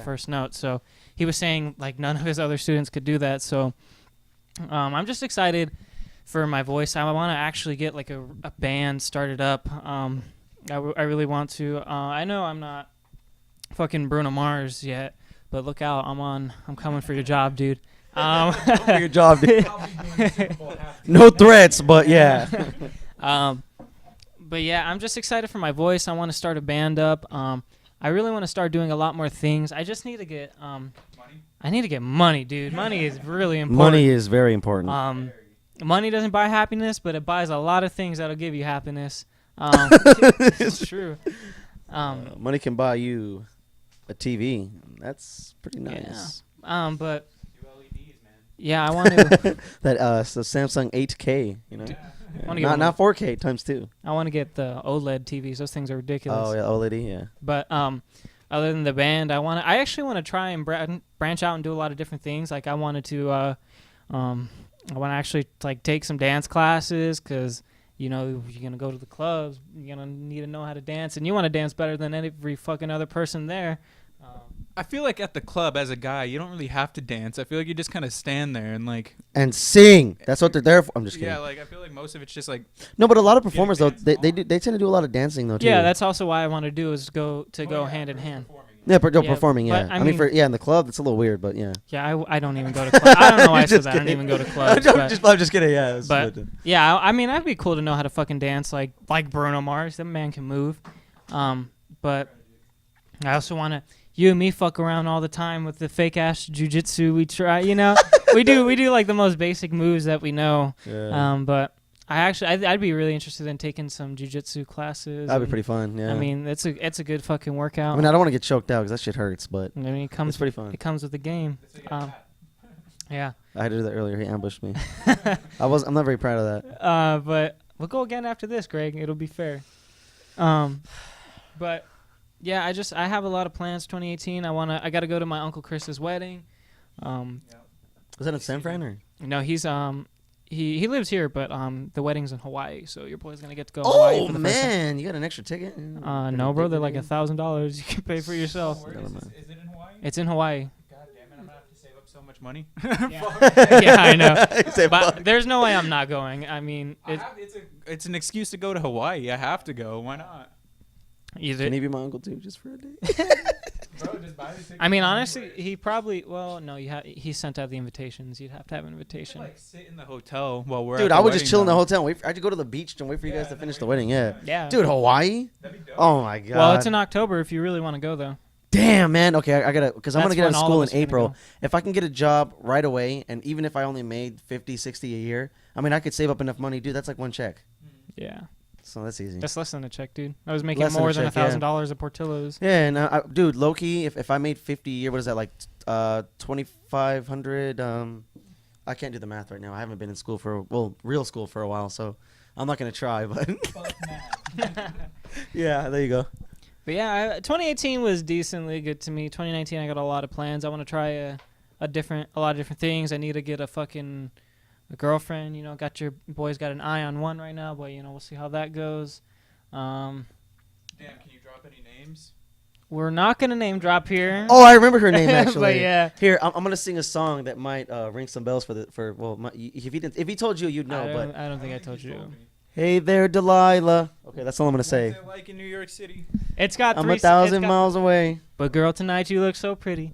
first note. So he was saying like none of his other students could do that. So I'm just excited for my voice. I want to actually get like a band started up. I really want to. I know I'm not fucking Bruno Mars yet, but look out, I'm coming for your job, dude. For your job, dude. No threats, but yeah. But yeah, I'm just excited for my voice. I want to start a band up. I really want to start doing a lot more things. I just need to get money. I need to get money, dude. Money is really important. Money is very important. Money doesn't buy happiness, but it buys a lot of things that'll give you happiness. It's true. Money can buy you a TV. That's pretty nice. Yeah. But yeah, I want to. That so Samsung 8K. Yeah. Not 4K times 2. I want to get the OLED TVs. Those things are ridiculous. Oh yeah, OLED. Yeah. But other than the band, I actually want to try and branch out and do a lot of different things. Like I wanted to I want to actually like take some dance classes, because you're gonna go to the clubs, you're gonna need to know how to dance, and you want to dance better than every fucking other person there. I feel like at the club as a guy, you don't really have to dance. I feel like you just kind of stand there and like and sing. That's what they're there for. I'm just kidding. Yeah, like I feel like most of it's just like no, but a lot of performers though they tend to do a lot of dancing though too. Yeah, that's also why I want to do is go hand in hand. Yeah, performing. Yeah, I mean in the club it's a little weird, but yeah. Yeah, I don't even go to clubs. I don't know why I said that. I don't even go to clubs. I'm just kidding. Yeah, but yeah, I mean that'd be cool to know how to fucking dance like Bruno Mars. That man can move. But I also want to. You and me fuck around all the time with the fake ass jujitsu. We try, we do like the most basic moves that we know. Yeah. But I'd be really interested in taking some jujitsu classes. That'd be pretty fun. Yeah. I mean, it's a good fucking workout. I mean, I don't want to get choked out because that shit hurts, but I mean, it's pretty fun. It comes with the game. Yeah. I had to do that earlier. He ambushed me. I'm not very proud of that. But we'll go again after this, Greg. It'll be fair. But. Yeah, I have a lot of plans. 2018. I got to go to my Uncle Chris's wedding. Was that in San Fran or? No, he's he lives here, but the wedding's in Hawaii, so your boy's gonna get to go. To Hawaii for the first time. You got an extra ticket? No, bro, they're like $1,000. You can pay for yourself. Is it in Hawaii? It's in Hawaii. God damn it! I'm gonna have to save up so much money. Yeah, I know. But there's no way I'm not going. I mean, it's an excuse to go to Hawaii. I have to go. Why not? Either Can he be my uncle too, just for a day? Bro, just buy the ticket. I mean, honestly, he probably. Well, no, he sent out the invitations. You'd have to have an You invitation. could, like, sit in the hotel while we're. Dude, at I the would just wedding, chill in the though. hotel. And I'd go to the beach and wait for you guys to finish the wedding. Yeah. Yeah. Dude, Hawaii? That'd be dope. Oh my god. Well, it's in October if you really want to go though. Damn, man. Okay, I gotta, because I'm That's gonna get out of when all school of in us are gonna April. go. If I can get a job right away, and even if I only made 50, 60 a year, I mean, I could save up enough money, dude. That's like one check. Yeah. So that's easy. That's less than a check, dude. I was making Less than a more than check, yeah. $1,000 at Portillo's. Yeah, and dude, low key, if I made 50 a year, what is that like? 2,500. I can't do the math right now. I haven't been in school real school for a while, so I'm not gonna try. But yeah, there you go. But yeah, 2018 was decently good to me. 2019, I got a lot of plans. I want to try a lot of different things. I need to get a girlfriend. You know, boys got an eye on one right now, but you know, we'll see how that goes. Damn, can you drop any names? We're not gonna name drop here. Oh, I remember her name actually. But yeah, Here, I'm gonna sing a song that might ring some bells if he told you, you'd know. But I don't think I told you. me. hey there, Delilah. Okay, that's all I'm gonna say. What's it like in New York City? It's got I'm three. 1,000 miles away. But girl, tonight you look so pretty.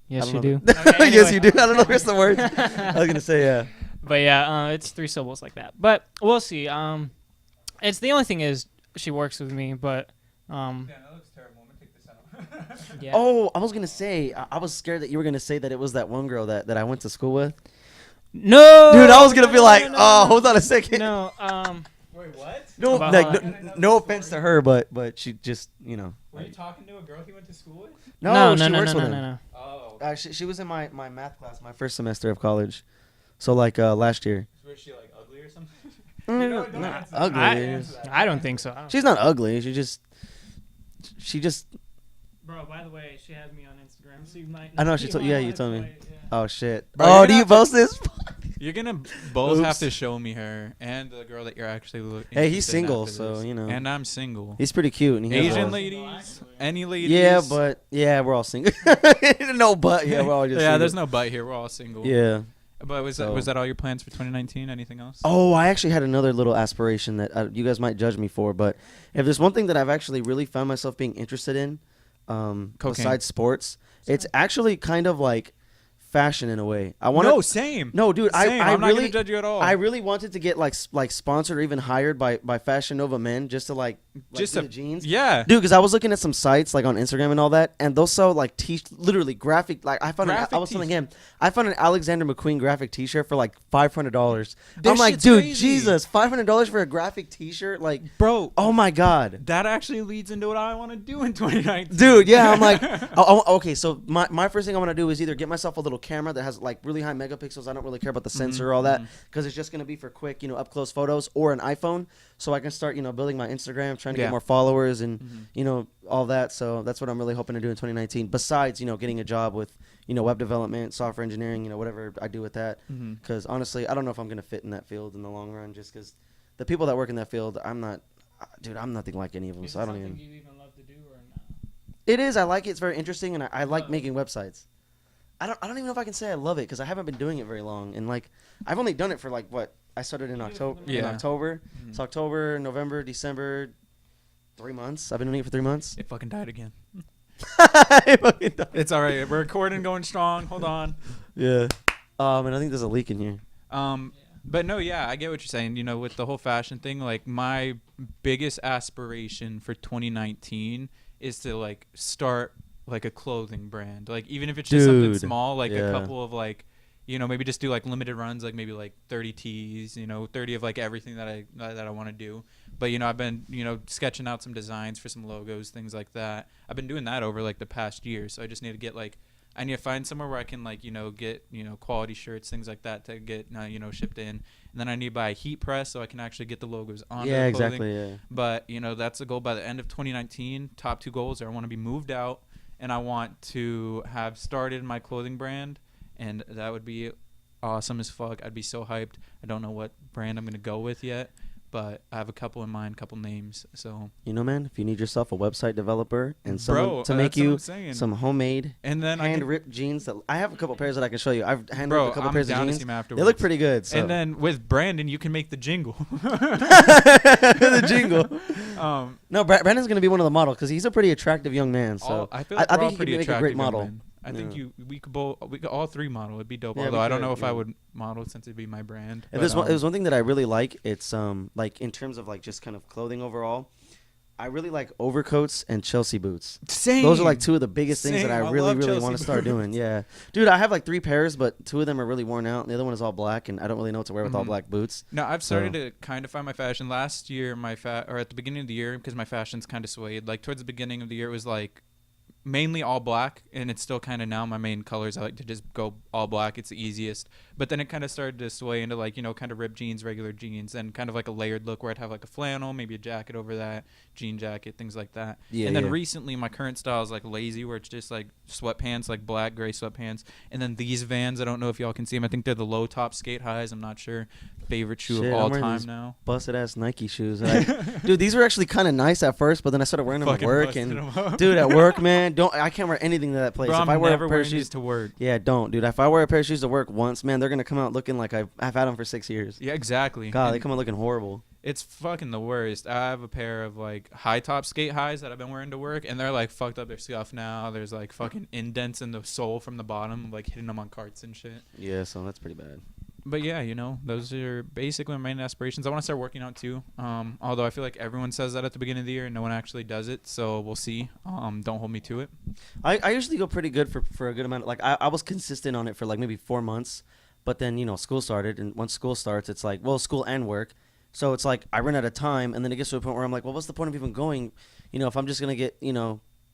Yes, I you don't do. know Okay, yes, anyway. you do. I don't know the rest of the words. I was gonna say yeah. But yeah, it's 3 syllables like that. But we'll see. It's the only thing is she works with me, but Yeah, that looks terrible. I'm gonna take this out. yeah. Oh, I was gonna say I was scared that you were gonna say that it was that one girl that I went to school with. No, Dude, I was gonna be like, no, oh, no. hold on a second. No, Wait, what? No, But like, hold no offense to her, but she just, you know. Were you talking to a girl he went to school with? No, she no, works no, with no, him. no. Oh. She was in my math class my first semester of college, so like last year. Was she like ugly or something? No, You know what, don't not answer that. ugly. Don't answer that. I don't think so. She's not ugly. She just. Bro, by the way, she has me on Instagram, so you might. I know, you told me. Oh shit. Bro, Oh, you're do you not- post this? You're gonna both have Oops. to show me her and the girl that you're actually looking. Hey, he's single, so you know. And I'm single. He's pretty cute. And he has Asian a- ladies, any ladies. Yeah, but we're all single. No, but yeah, we're all just. yeah, single. there's no but here. We're all single. Yeah. But was So- that all your plans for 2019? Anything else? Oh, I actually had another little aspiration that you guys might judge me for, but if there's one thing that I've actually really found myself being interested in, besides sports, it's actually kind of like fashion in a way. I want No, same. No, dude, Same. I I'm not really gonna judge you at all. I really wanted to get like sponsored or even hired by Fashion Nova Men just to like Just do to- the jeans. Yeah. Dude, because I was looking at some sites like on Instagram and all that, and they'll sell like literally graphic. Like I found, Graphic I was telling him, I found an Alexander McQueen graphic T-shirt for like $500. That I'm like, shit's dude, crazy. Jesus, $500 for a graphic T-shirt, like, Bro, oh my god, that actually leads into what I want to do in 2019. dude, yeah. I'm like, okay, so my first thing I want to do is either get myself a little camera that has like really high megapixels. I don't really care about the sensor or all that because it's just gonna be for quick, up close photos, or an iPhone, so I can start, building my Instagram, trying to Yeah. get more followers and all that. So that's what I'm really hoping to do in 2019. Besides, getting a job with, web development, software engineering, whatever I do with that. Because honestly, I don't know if I'm gonna fit in that field in the long run, just because the people that work in that field, I'm nothing like any of them. So I don't even. You even love to do or not? It is. I like it. It's very interesting, and I like making websites. I don't even know if I can say I love it because I haven't been doing it very long, and like I've only done it for like what I started in October. In Yeah. October, it's October, November, December, 3 months. I've been doing it for 3 months. It fucking died again. Yeah. It's all right. We're recording, going strong. Hold on. And I think there's a leak in here. But no, yeah, I get what you're saying. With the whole fashion thing, like my biggest aspiration for 2019 is to like start like a clothing brand. Like even if it's just something Dude, small, like yeah. a couple of like, maybe just do like limited runs, like maybe like 30 tees, 30 of like everything that I want to do. But I've been sketching out some designs for some logos, things like that. I've been doing that over like the past year. So I just need to get like. I need to find somewhere where I can like get quality shirts, things like that to get shipped in, and then I need to buy a heat press so I can actually get the logos on. Yeah, the clothing. exactly. Yeah. But that's the goal by the end of 2019. Top 2 goals are I want to be moved out, and I want to have started my clothing brand, and that would be awesome as fuck. I'd be so hyped. I don't know what brand I'm gonna go with yet, but I have a couple in mind, couple names. So You know, man, if you need yourself a website developer and someone to make that's what you I'm saying. some homemade And then hand-ripped jeans, that I have a couple pairs that I can show you. I've hand-ripped bro, a couple I'm pairs of down to jeans. see 'em They afterwards. look pretty good. So. And then with Brandon, you can make the jingle. The jingle. No, Brandon's gonna be one of the models because he's a pretty attractive young man. So I feel like I we're all think he pretty could make a attractive great young model. men. I think Yeah. we could all three model. It'd be dope. Yeah, Although we I don't know could, if I yeah. would model since it'd be my brand. And But, there's one thing that I really like. It's like in terms of like just kind of clothing overall. I really like overcoats and Chelsea boots. same. Those are like two of the biggest things that I Same. I really, love really Chelsea want to start boots. doing. Yeah, dude, I have like 3 pairs, but 2 of them are really worn out. And the other one is all black, and I don't really know what to wear with all Mhm. black boots. No, I've started to kind of find my fashion. Last year, or at the beginning of the year, because my fashion's kind of swayed. Like towards the beginning of the year, it was like mainly all black, and it's still kind of now my main colors. I like to just go all black. It's the easiest. But then it kind of started to sway into like, kind of ripped jeans, regular jeans, and kind of like a layered look where I'd have like a flannel, maybe a jacket over that, jean jacket, things like that. Yeah, and then yeah. recently my current style is like lazy, where it's just like sweatpants, like black, gray sweatpants. And then these Vans, I don't know if y'all can see them. I think they're the low top skate highs. I'm not sure. Favorite shoe Shit, of I'm all wearing time these now. Busted ass Nike shoes. Dude, these were actually kind of nice at first, but then I started wearing them at Fucking work, busted and 'em up. dude, at work, man, I can't wear anything to that place. Bro, if I'm I wear never a pair wearing of these shoes, to work. yeah, don't, dude. If I wear a pair of shoes to work once, man, they're gonna come out looking like I've had them for 6 years. Yeah, exactly. God, they And come out looking horrible. it's fucking the worst. I have a pair of like high top skate highs that I've been wearing to work, and they're like fucked up. They're scuffed now. There's like fucking indents in the sole from the bottom, like hitting them on carts and shit. Yeah, so that's pretty bad. But yeah, those are basically my main aspirations. I want to start working out too. Although I feel like everyone says that at the beginning of the year and no one actually does it. So we'll see. Don't hold me to it. I usually go pretty good for a good amount. Like I was consistent on it for like maybe 4 months, but then school started, and once school starts, it's like, well, school and work. So it's like I run out of time, and then it gets to a point where I'm like, well, what's the point of even going? If I'm just gonna get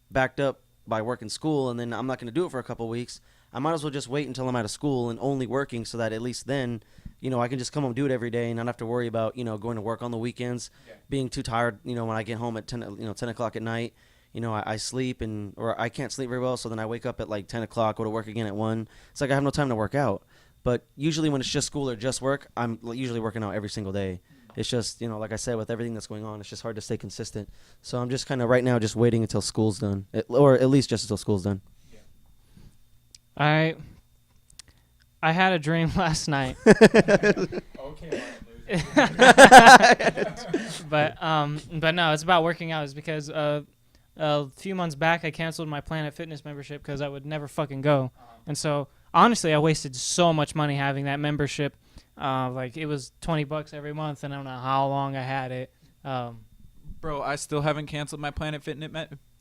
backed up by work and school, and then I'm not gonna do it for a couple weeks. I might as well just wait until I'm out of school and only working, so that at least then, I can just come home and do it every day and not have to worry about, going to work on the weekends, being too tired, when I get home at 10 o'clock at night. I sleep or I can't sleep very well, so then I wake up at like 10 o'clock, go to work again at 1. It's like I have no time to work out. But usually when it's just school or just work, I'm usually working out every single day. It's just, like I said, with everything that's going on, it's just hard to stay consistent. So I'm just kind of right now just waiting until school's done, or at least just until school's done. I had a dream last night. Okay. But no, it's about working out. It's because a few months back I canceled my Planet Fitness membership because I would never fucking go. And so honestly, I wasted so much money having that membership. Like it was $20 every month, and I don't know how long I had it. Bro, I still haven't canceled my Planet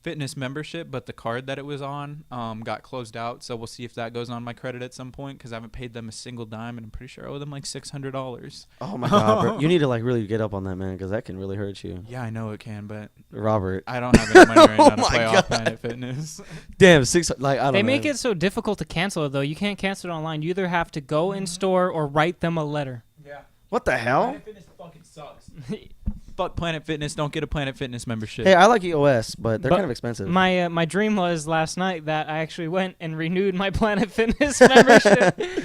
Fitness membership, but the card that it was on got closed out, so we'll see if that goes on my credit at some point, because I haven't paid them a single dime, and I'm pretty sure I owe them like $600. Oh my God, bro. You need to like really get up on that, man, because that can really hurt you. Yeah, I know it can, but Robert. I don't have any money right now to Oh my play God. off Planet Fitness. Damn, I don't know. They make it so difficult to cancel it, though. You can't cancel it online. You either have to go in store or write them a letter. Yeah. What the hell? Planet Fitness fucking sucks. Fuck Planet Fitness. Don't get a Planet Fitness membership. Hey, I like EOS, but they're But kind of expensive. My dream was last night that I actually went and renewed my Planet Fitness membership. It's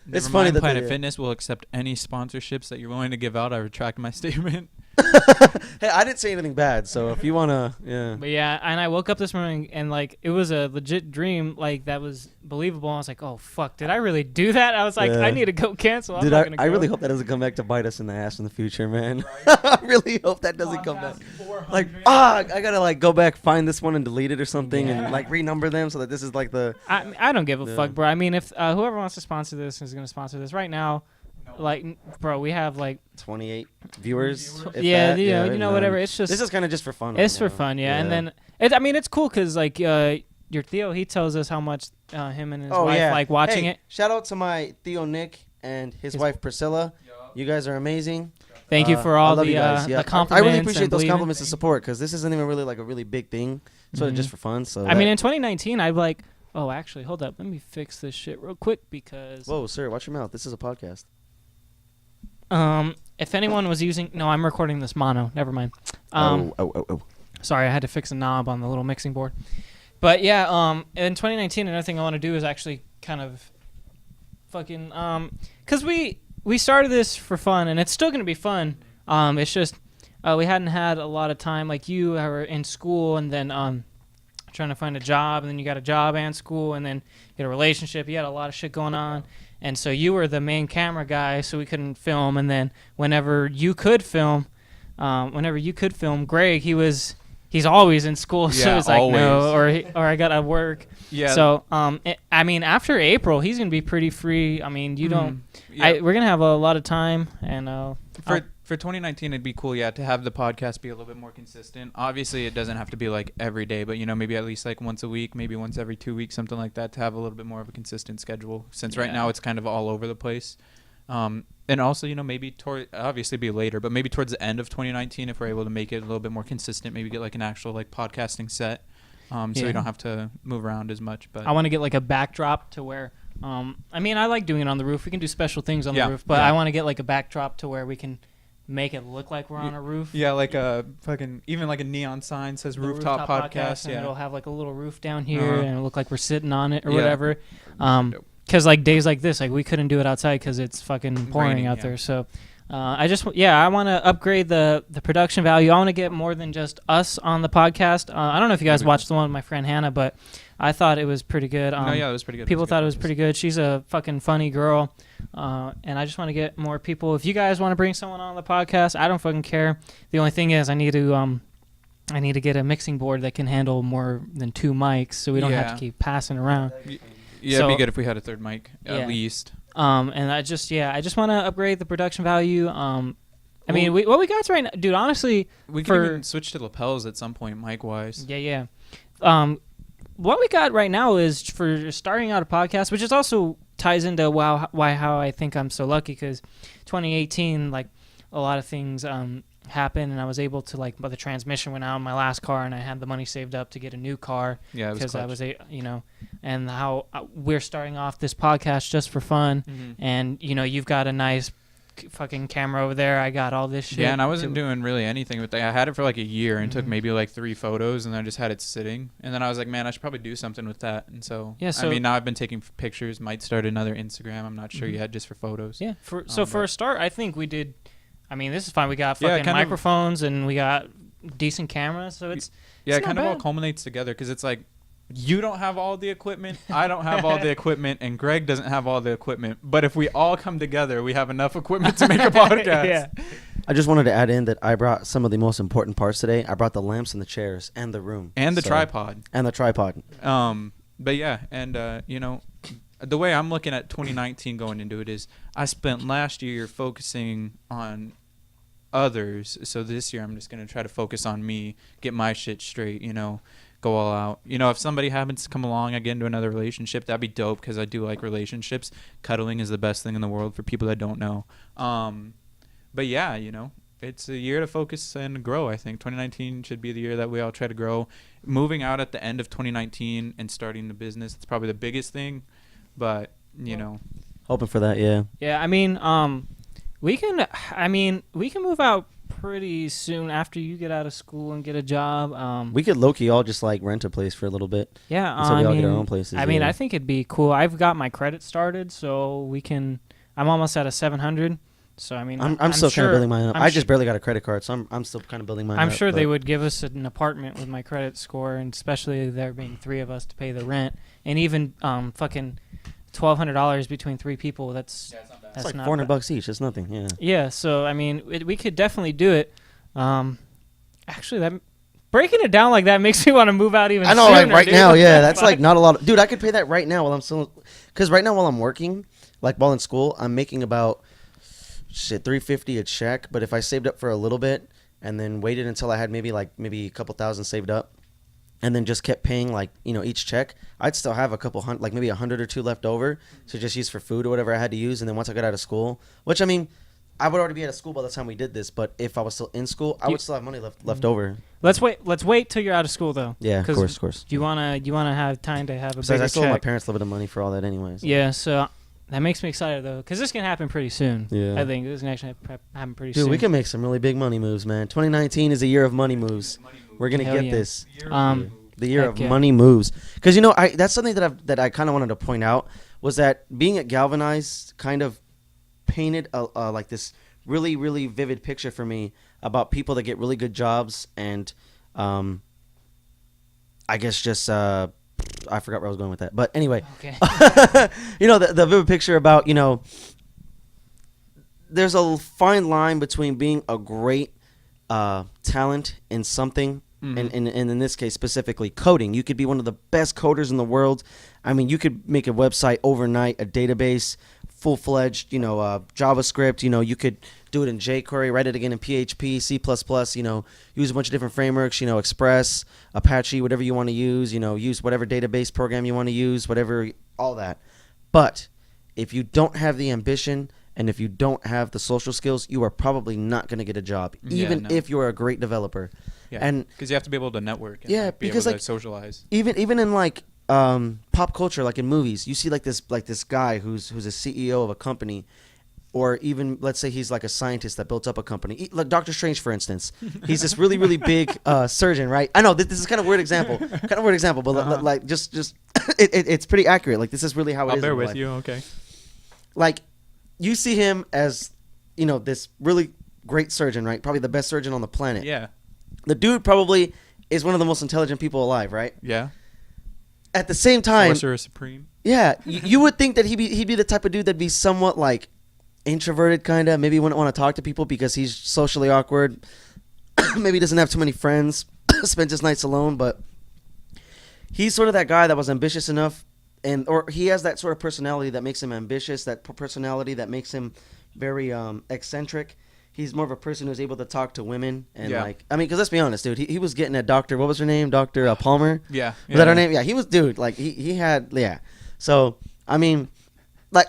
Never funny mind, that Planet they- Fitness will accept any sponsorships that you're willing to give out. I retract my statement. Hey, I didn't say anything bad, so if you wanna, yeah. But yeah, and I woke up this morning and like it was a legit dream, like that was believable. I was like, oh fuck, did I really do that? I was like, Yeah. I need to go cancel. Dude, I'm not gonna I go. really hope that doesn't come back to bite us in the ass in the future, man. I really hope that doesn't come back. Like, I gotta like go back, find this one and delete it or something, and like renumber them so that this is like the. I don't give a Yeah. fuck, bro. I mean, if whoever wants to sponsor this is gonna sponsor this right now, like, bro, we have like 28 viewers. if yeah, that. you know, whatever. man. It's just This is kind of just for fun. it's right for now. fun, yeah. And then I mean, it's cool because like your Theo, he tells us how much him and his wife like watching Hey, it. Shout out to my Theo Nick and his wife Priscilla. You guys are amazing. Thank you for I all love the you guys. Yeah. the compliments. I really appreciate and those believing. compliments and support because this isn't even really like a really big thing. Sort of just for fun. So I mean, in 2019, I'd like, oh, actually, hold up, let me fix this shit real quick because whoa, sir, watch your mouth. This is a podcast. if anyone was using, no, I'm recording this mono. Never mind. Oh. Sorry, I had to fix a knob on the little mixing board. But yeah, in 2019, another thing I want to do is actually kind of fucking because we started this for fun, and it's still gonna be fun. It's just we hadn't had a lot of time. Like you were in school and then trying to find a job, and then you got a job and school, and then you had a relationship. You had a lot of shit going on, and so you were the main camera guy, so we couldn't film. And then whenever you could film, Greg, he's always in school, so it's like always. no, or I gotta work. Yeah. So I mean, after April, he's gonna be pretty free. I mean, you don't. Yeah. We're gonna have a lot of time, and for 2019, it'd be cool, to have the podcast be a little bit more consistent. Obviously, it doesn't have to be like every day, but maybe at least like once a week, maybe once every 2 weeks, something like that, to have a little bit more of a consistent schedule. Since right now it's kind of all over the place. And also, maybe obviously be later, but maybe towards the end of 2019, if we're able to make it a little bit more consistent, maybe get like an actual like podcasting set, so we don't have to move around as much. But I want to get like a backdrop to where, I mean, I like doing it on the roof. We can do special things on the roof, but I want to get like a backdrop to where we can make it look like we're on a roof. Yeah, like a fucking, even like a neon sign says Rooftop Podcast. And it'll have like a little roof down here, and it'll look like we're sitting on it or whatever. Because like days like this, like we couldn't do it outside because it's fucking pouring out there. So I want to upgrade the production value. I want to get more than just us on the podcast. I don't know if you guys watched the one with my friend Hannah, but I thought it was pretty good. It was pretty good. People thought it was pretty good. She's a fucking funny girl. And I just want to get more people. If you guys want to bring someone on the podcast, I don't fucking care. The only thing is I need to get a mixing board that can handle more than 2 mics, so we don't have to keep passing around. Yeah, it'd be good if we had a third mic at least. And I just want to upgrade the production value. I mean, what we got right now, dude. Honestly, we could even switch to lapels at some point, mic wise. Yeah. What we got right now is for starting out a podcast, which is also ties into how I think I'm so lucky, because 2018, like a lot of things happened, and I was able to, like, but the transmission went out in my last car, and I had the money saved up to get a new car. Yeah, because I was and how we're starting off this podcast just for fun, and you've got a nice fucking camera over there. I got all this shit. Yeah, and I wasn't doing really anything with that. I had it for like a year and took maybe like 3 photos, and then I just had it sitting. And then I was like, man, I should probably do something with that. And so, I mean, now I've been taking pictures. Might start another Instagram. I'm not sure yet, just for photos. Yeah. For a start, I think we did. I mean, this is fine. We got fucking microphones and we got decent cameras. So it's it kind of all culminates together, because it's like, you don't have all the equipment, I don't have all the equipment, and Greg doesn't have all the equipment. But if we all come together, we have enough equipment to make a podcast. Yeah. I just wanted to add in that I brought some of the most important parts today. I brought the lamps and the chairs and the room. And the tripod. And the tripod. But yeah, and the way I'm looking at 2019 going into it is, I spent last year focusing on others. So this year I'm just going to try to focus on me, get my shit straight, go all out. If somebody happens to come along, I get into another relationship, that'd be dope, because I do like relationships. Cuddling is the best thing in the world for people that don't know. But yeah, it's a year to focus and grow. I think 2019 should be the year that we all try to grow. Moving out at the end of 2019 and starting the business, it's probably the biggest thing. But, hoping for that, yeah. Yeah, I mean, we can move out pretty soon after you get out of school and get a job. We could low-key all just like rent a place for a little bit. Yeah, until we all get our own places. I mean, I think it'd be cool. I've got my credit started, so we can. I'm almost at a 700. So I mean, I'm still kind of building mine up. I just barely got a credit card, so I'm still kind of building mine up. I'm sure they would give us an apartment with my credit score, and especially there being 3 of us to pay the rent, and even fucking $1,200 between 3 people. That's not bad. It's like $400 each. It's nothing. Yeah. Yeah. So I mean, we could definitely do it. Actually, that breaking it down like that makes me want to move out even sooner. I know, like right now. Yeah, that's like not a lot. Dude, I could pay that right now while I'm still, because right now while I'm working, like while in school, I'm making about $350 a check. But if I saved up for a little bit and then waited until I had maybe a couple thousand saved up, and then just kept paying each check, I'd still have a couple hundred, like maybe 100 or 2 left over to just use for food or whatever I had to use. And then once I got out of school, which I mean, I would already be out of school by the time we did this, but if I was still in school, I would still have money left over. Let's wait till you're out of school though. Yeah, of course. You wanna have time to have a bigger check. I still have my check. parents a little bit of money for all that anyways. Yeah, so that makes me excited though, because this can happen pretty soon. Yeah, I think this can actually happen pretty soon. Dude, we can make some really big money moves, man. 2019 is a year of money moves. We're gonna get this. The year of money moves, because that's something that I kind of wanted to point out, was that being at Galvanized kind of painted like this really, really vivid picture for me about people that get really good jobs and, I guess just I forgot where I was going with that. But anyway, Okay. The vivid picture about, there's a fine line between being a great talent in something, and in this case specifically coding. You could be one of the best coders in the world. I mean, you could make a website overnight, a database, full-fledged, JavaScript. You could do it in jQuery, write it again in PHP, C++, use a bunch of different frameworks, Express, Apache, whatever you want to use, use whatever database program you want to use, whatever, all that. But if you don't have the ambition and if you don't have the social skills, you are probably not going to get a job, even if you're a great developer. Yeah, and because you have to be able to network and be able to socialize. Even in pop culture, like in movies, you see this guy who's a CEO of a company, or even let's say he's like a scientist that built up a company. Like Doctor Strange, for instance, he's this really really big surgeon, right? I know this is kind of weird example, but like just it's pretty accurate. Like this is really how it is. I'll bear with you, okay? Like you see him as this really great surgeon, right? Probably the best surgeon on the planet. Yeah. The dude probably is one of the most intelligent people alive, right? Yeah. At the same time, Sorcerer Supreme. Yeah, you would think that he'd be the type of dude that'd be somewhat like introverted, kind of. Maybe wouldn't want to talk to people because he's socially awkward. Maybe doesn't have too many friends. Spends his nights alone. But he's sort of that guy that was ambitious enough, or he has that sort of personality that makes him ambitious. That personality that makes him very eccentric. He's more of a person who's able to talk to women and because let's be honest, dude, he was getting at Dr. What was her name? Dr. Palmer? Yeah. Was that her name? Yeah, he was, dude, like he had, yeah. So, I mean,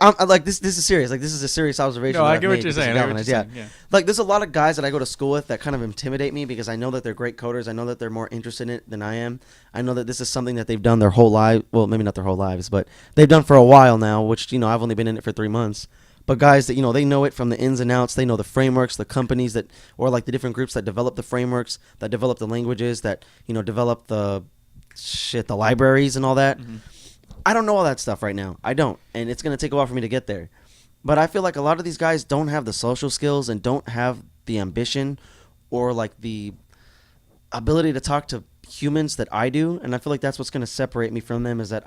I'm like this is serious. Like this is a serious observation. No, I get what you're saying. Yeah. Like there's a lot of guys that I go to school with that kind of intimidate me because I know that they're great coders. I know that they're more interested in it than I am. I know that this is something that they've done their whole life. Well, maybe not their whole lives, but they've done for a while now, which, I've only been in it for 3 months. But guys that, they know it from the ins and outs. They know the frameworks, the companies that, or like the different groups that develop the frameworks, that develop the languages, that, develop the libraries and all that. Mm-hmm. I don't know all that stuff right now. I don't. And it's going to take a while for me to get there. But I feel like a lot of these guys don't have the social skills and don't have the ambition or like the ability to talk to humans that I do. And I feel like that's what's going to separate me from them is that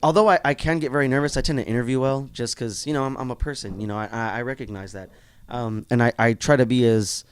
although I can get very nervous, I tend to interview well just because, I'm a person. I recognize that. And I try to be as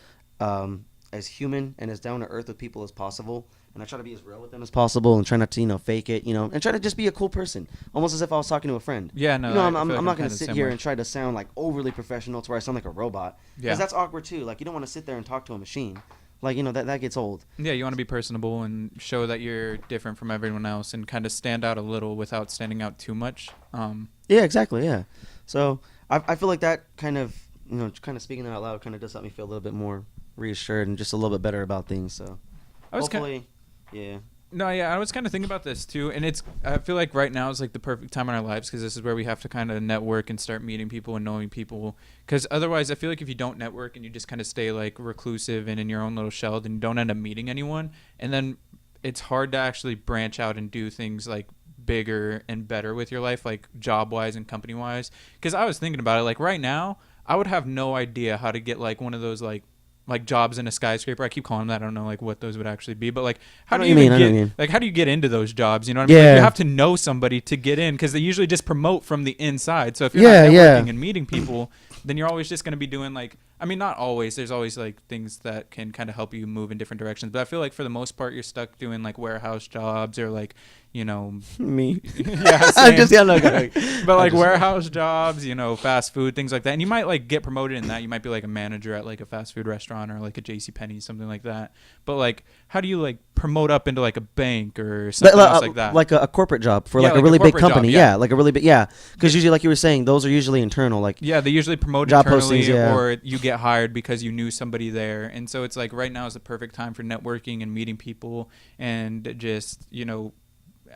human and as down to earth with people as possible. And I try to be as real with them as possible and try not to, fake it, and try to just be a cool person. Almost as if I was talking to a friend. Yeah, no. I'm not going to sit here and try to sound like overly professional to where I sound like a robot. Because that's awkward too. Like, you don't want to sit there and talk to a machine. Like, that gets old. Yeah, you want to be personable and show that you're different from everyone else and kind of stand out a little without standing out too much. Yeah, exactly, yeah. So I feel like that kind of, kind of speaking that out loud kind of does help me feel a little bit more reassured and just a little bit better about things. So hopefully, yeah. No, yeah, I was kind of thinking about this too, and I feel like right now is like the perfect time in our lives because this is where we have to kind of network and start meeting people and knowing people. Because otherwise, I feel like if you don't network and you just kind of stay like reclusive and in your own little shell, then you don't end up meeting anyone, and then it's hard to actually branch out and do things like bigger and better with your life, like job-wise and company-wise. Because I was thinking about it, like right now, I would have no idea how to get like one of those like jobs in a skyscraper. I keep calling them that. I don't know like what those would actually be, but like how do you get into those jobs? You know what I mean? Yeah. Like, you have to know somebody to get in because they usually just promote from the inside. So if you're not networking and meeting people, then you're always just going to be doing like, I mean, not always. There's always like things that can kind of help you move in different directions. But I feel like for the most part, you're stuck doing like warehouse jobs or like, me. Yeah, I'm just but like warehouse jobs, fast food, things like that. And you might like get promoted in that. You might be like a manager at like a fast food restaurant or like a JCPenney, something like that. But like, how do you like promote up into like a bank or something else like that? Like a corporate job for like a really big company. Job, like a really big, because usually, like you were saying, those are usually internal. Like they usually promote job internally, postings, or you get hired because you knew somebody there. And so it's like right now is the perfect time for networking and meeting people and just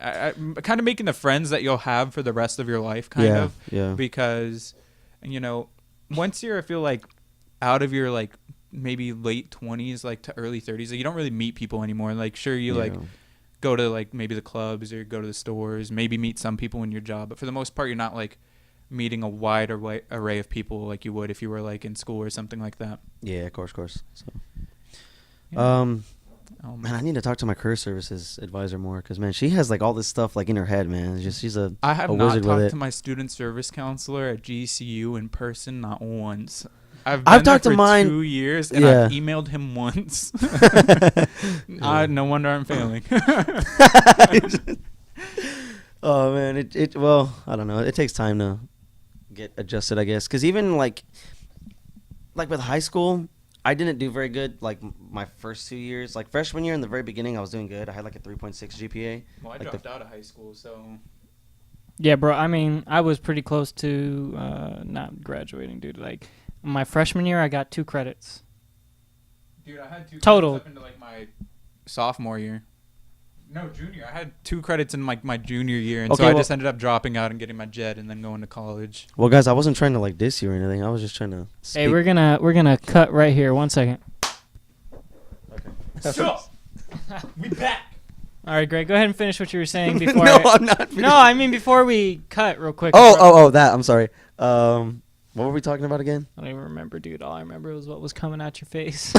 kind of making the friends that you'll have for the rest of your life, because once you're, I feel like, out of your like maybe late 20s like to early 30s, like, you don't really meet people anymore. Like sure you like go to like maybe the clubs or go to the stores, maybe meet some people in your job, but for the most part you're not like meeting a wide array of people like you would if you were like in school or something like that. Yeah, of course. So, Yeah. man, I need to talk to my career services advisor more because man, she has like all this stuff like in her head, man. It's just she's I have a not wizard with talked it. to my student service counselor at GCU in person, not once. I've been talked there to for mine- 2 years, and Yeah. I've emailed him once. Yeah. No wonder I'm failing. Oh man, it well, I don't know. It takes time to get adjusted, I guess. Because even like with high school, I didn't do very good. Like my first 2 years, like freshman year in the very beginning, I was doing good. I had like a 3.6 GPA. Well, I Like dropped out of high school, so Yeah, bro. I mean, I was pretty close to not graduating, dude. Like my freshman year, I got 2 credits. dude, I had 2 Total. credits up into like my sophomore year. No, junior. I had 2 credits in like my junior year, and Okay, so I well- just ended up dropping out and getting my JED and then going to college. Well, guys, I wasn't trying to like diss you or anything. I was just trying to. Hey, speak. we're gonna cut right here. 1 second. So, we back. All right, Greg, go ahead and finish what you were saying before. No, I'm not. No, I mean before we cut, real quick. Oh, that. I'm sorry. What were we talking about again? I don't even remember, dude. All I remember was what was coming out your face.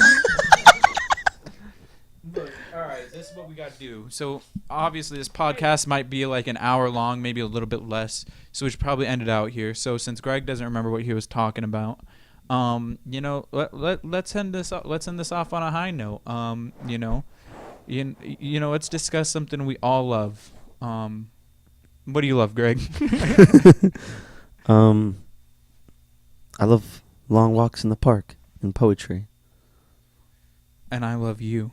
Look, all right, this is what we got to do. So, obviously, this podcast might be like an hour long, maybe a little bit less. So, we should probably end it out here. So, since Greg doesn't remember what he was talking about, let's end this off on a high note. Let's discuss something we all love. What do you love, Greg? I love long walks in the park and poetry. And I love you.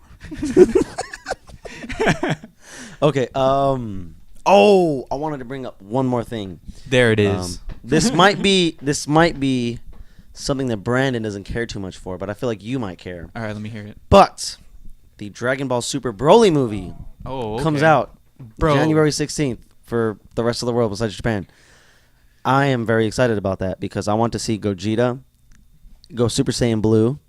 Okay. Oh, I wanted to bring up one more thing. There it is. This might be something that Brandon doesn't care too much for, but I feel like you might care. All right, let me hear it. But the Dragon Ball Super Broly movie comes out January 16th for the rest of the world besides Japan. I am very excited about that because I want to see Gogeta go Super Saiyan Blue,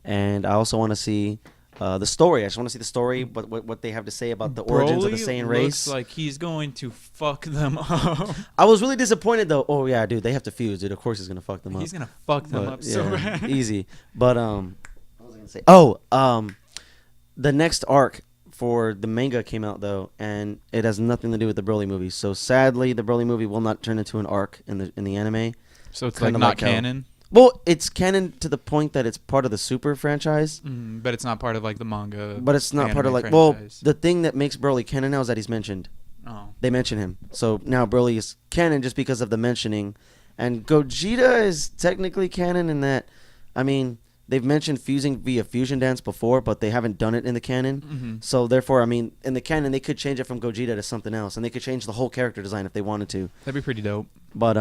and I also want to see the story. I just want to see the story, what they have to say about the origins of the Saiyan race. Looks like he's going to fuck them up. I was really disappointed though. Oh yeah, dude, they have to fuse, dude. Of course he's gonna fuck them up. He's gonna fuck them But, up so yeah, bad. easy. But what was I gonna say? Oh, the next arc for the manga came out though, and it has nothing to do with the Broly movie. So sadly, the Broly movie will not turn into an arc in the anime. So it's Kinda like not like how- canon, Well, it's canon to the point that it's part of the Super franchise, but it's not part of like the manga. but it's not part of anime like. Well, franchise. the thing that makes Broly canon now is that he's mentioned. Oh. They mention him, so now Broly is canon just because of the mentioning, and Gogeta is technically canon in that. I mean, they've mentioned fusing via fusion dance before, but they haven't done it in the canon. Mm-hmm. So therefore, I mean, in the canon, they could change it from Gogeta to something else, and they could change the whole character design if they wanted to. That'd be pretty dope. But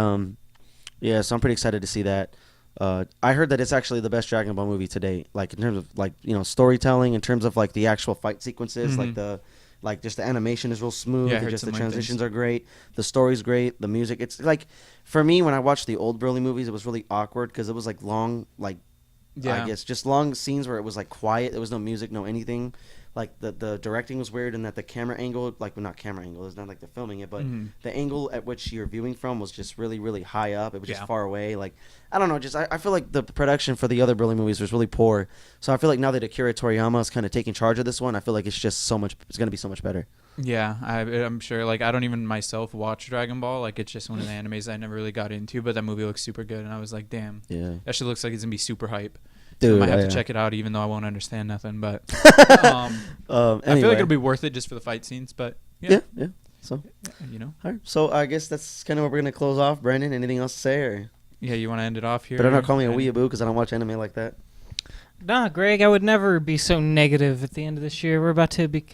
yeah, so I'm pretty excited to see that. I heard that it's actually the best Dragon Ball movie to date, like in terms of like storytelling, in terms of like the actual fight sequences, like just the animation is real smooth, Yeah, I and heard just the some, like, transitions things. are great, the story's great, the music. It's like for me when I watched the old Broly movies, it was really awkward because it was like long, like Yeah. I guess just long scenes where it was like quiet. There was no music, no anything. Like the directing was weird, and that the camera angle, like well, not camera angle, it's not like they're filming it, but the angle at which you're viewing from was just really, really high up. It was just Yeah. far away. Like I don't know, just I feel like the production for the other Broly movies was really poor. So I feel like now that Akira Toriyama is kind of taking charge of this one, I feel like it's just so much. It's gonna be so much better. Yeah, I'm sure. Like, I don't even myself watch Dragon Ball. Like, it's just one of the animes I never really got into. But that movie looks super good, and I was like, damn, Yeah, that shit looks like it's gonna be super hype. dude, I might have yeah. to check it out, even though I won't understand nothing. But I feel Anyway. like it'll be worth it just for the fight scenes. But yeah. So you know, all right. So I guess that's kind of what we're gonna close off. Brandon, anything else to say? Or yeah, you want to end it off here? better not call me a And- weeaboo because I don't watch anime like that. Nah, Greg, I would never be so negative at the end of this year. We're about to be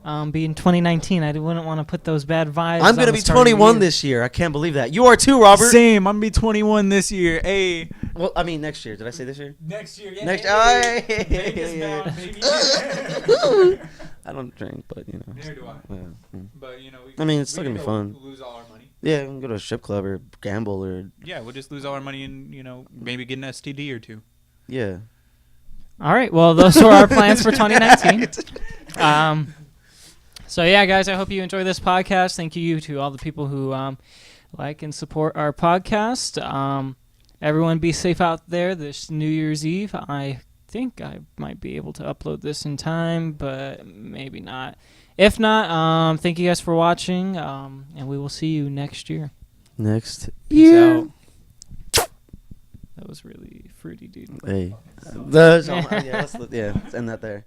in 2019. I wouldn't want to put those bad vibes. I'm gonna on be the start of the 21 year. this year. I can't believe that. You are too, Robert. Same. I'm gonna be 21 this year. Hey, Well, I mean next year. Did I say this year? next year. Yeah, Next. hey, Vegas bound, baby. I don't drink, but you know. Neither do I. Yeah, But you know, I mean, it's we still gonna can be go fun. Lose all our money. yeah. We can go to a strip club or gamble or Yeah, we'll just lose all our money and maybe get an STD or two. yeah. All right. Well, those were our plans for 2019. So yeah, guys, I hope you enjoy this podcast. Thank you to all the people who like and support our podcast. Everyone be safe out there this New Year's Eve. I think I might be able to upload this in time, but maybe not. If not, thank you guys for watching, and we will see you next year. Next Peace year. out. That was really fruity, dude. Hey. Yeah, let's end that there.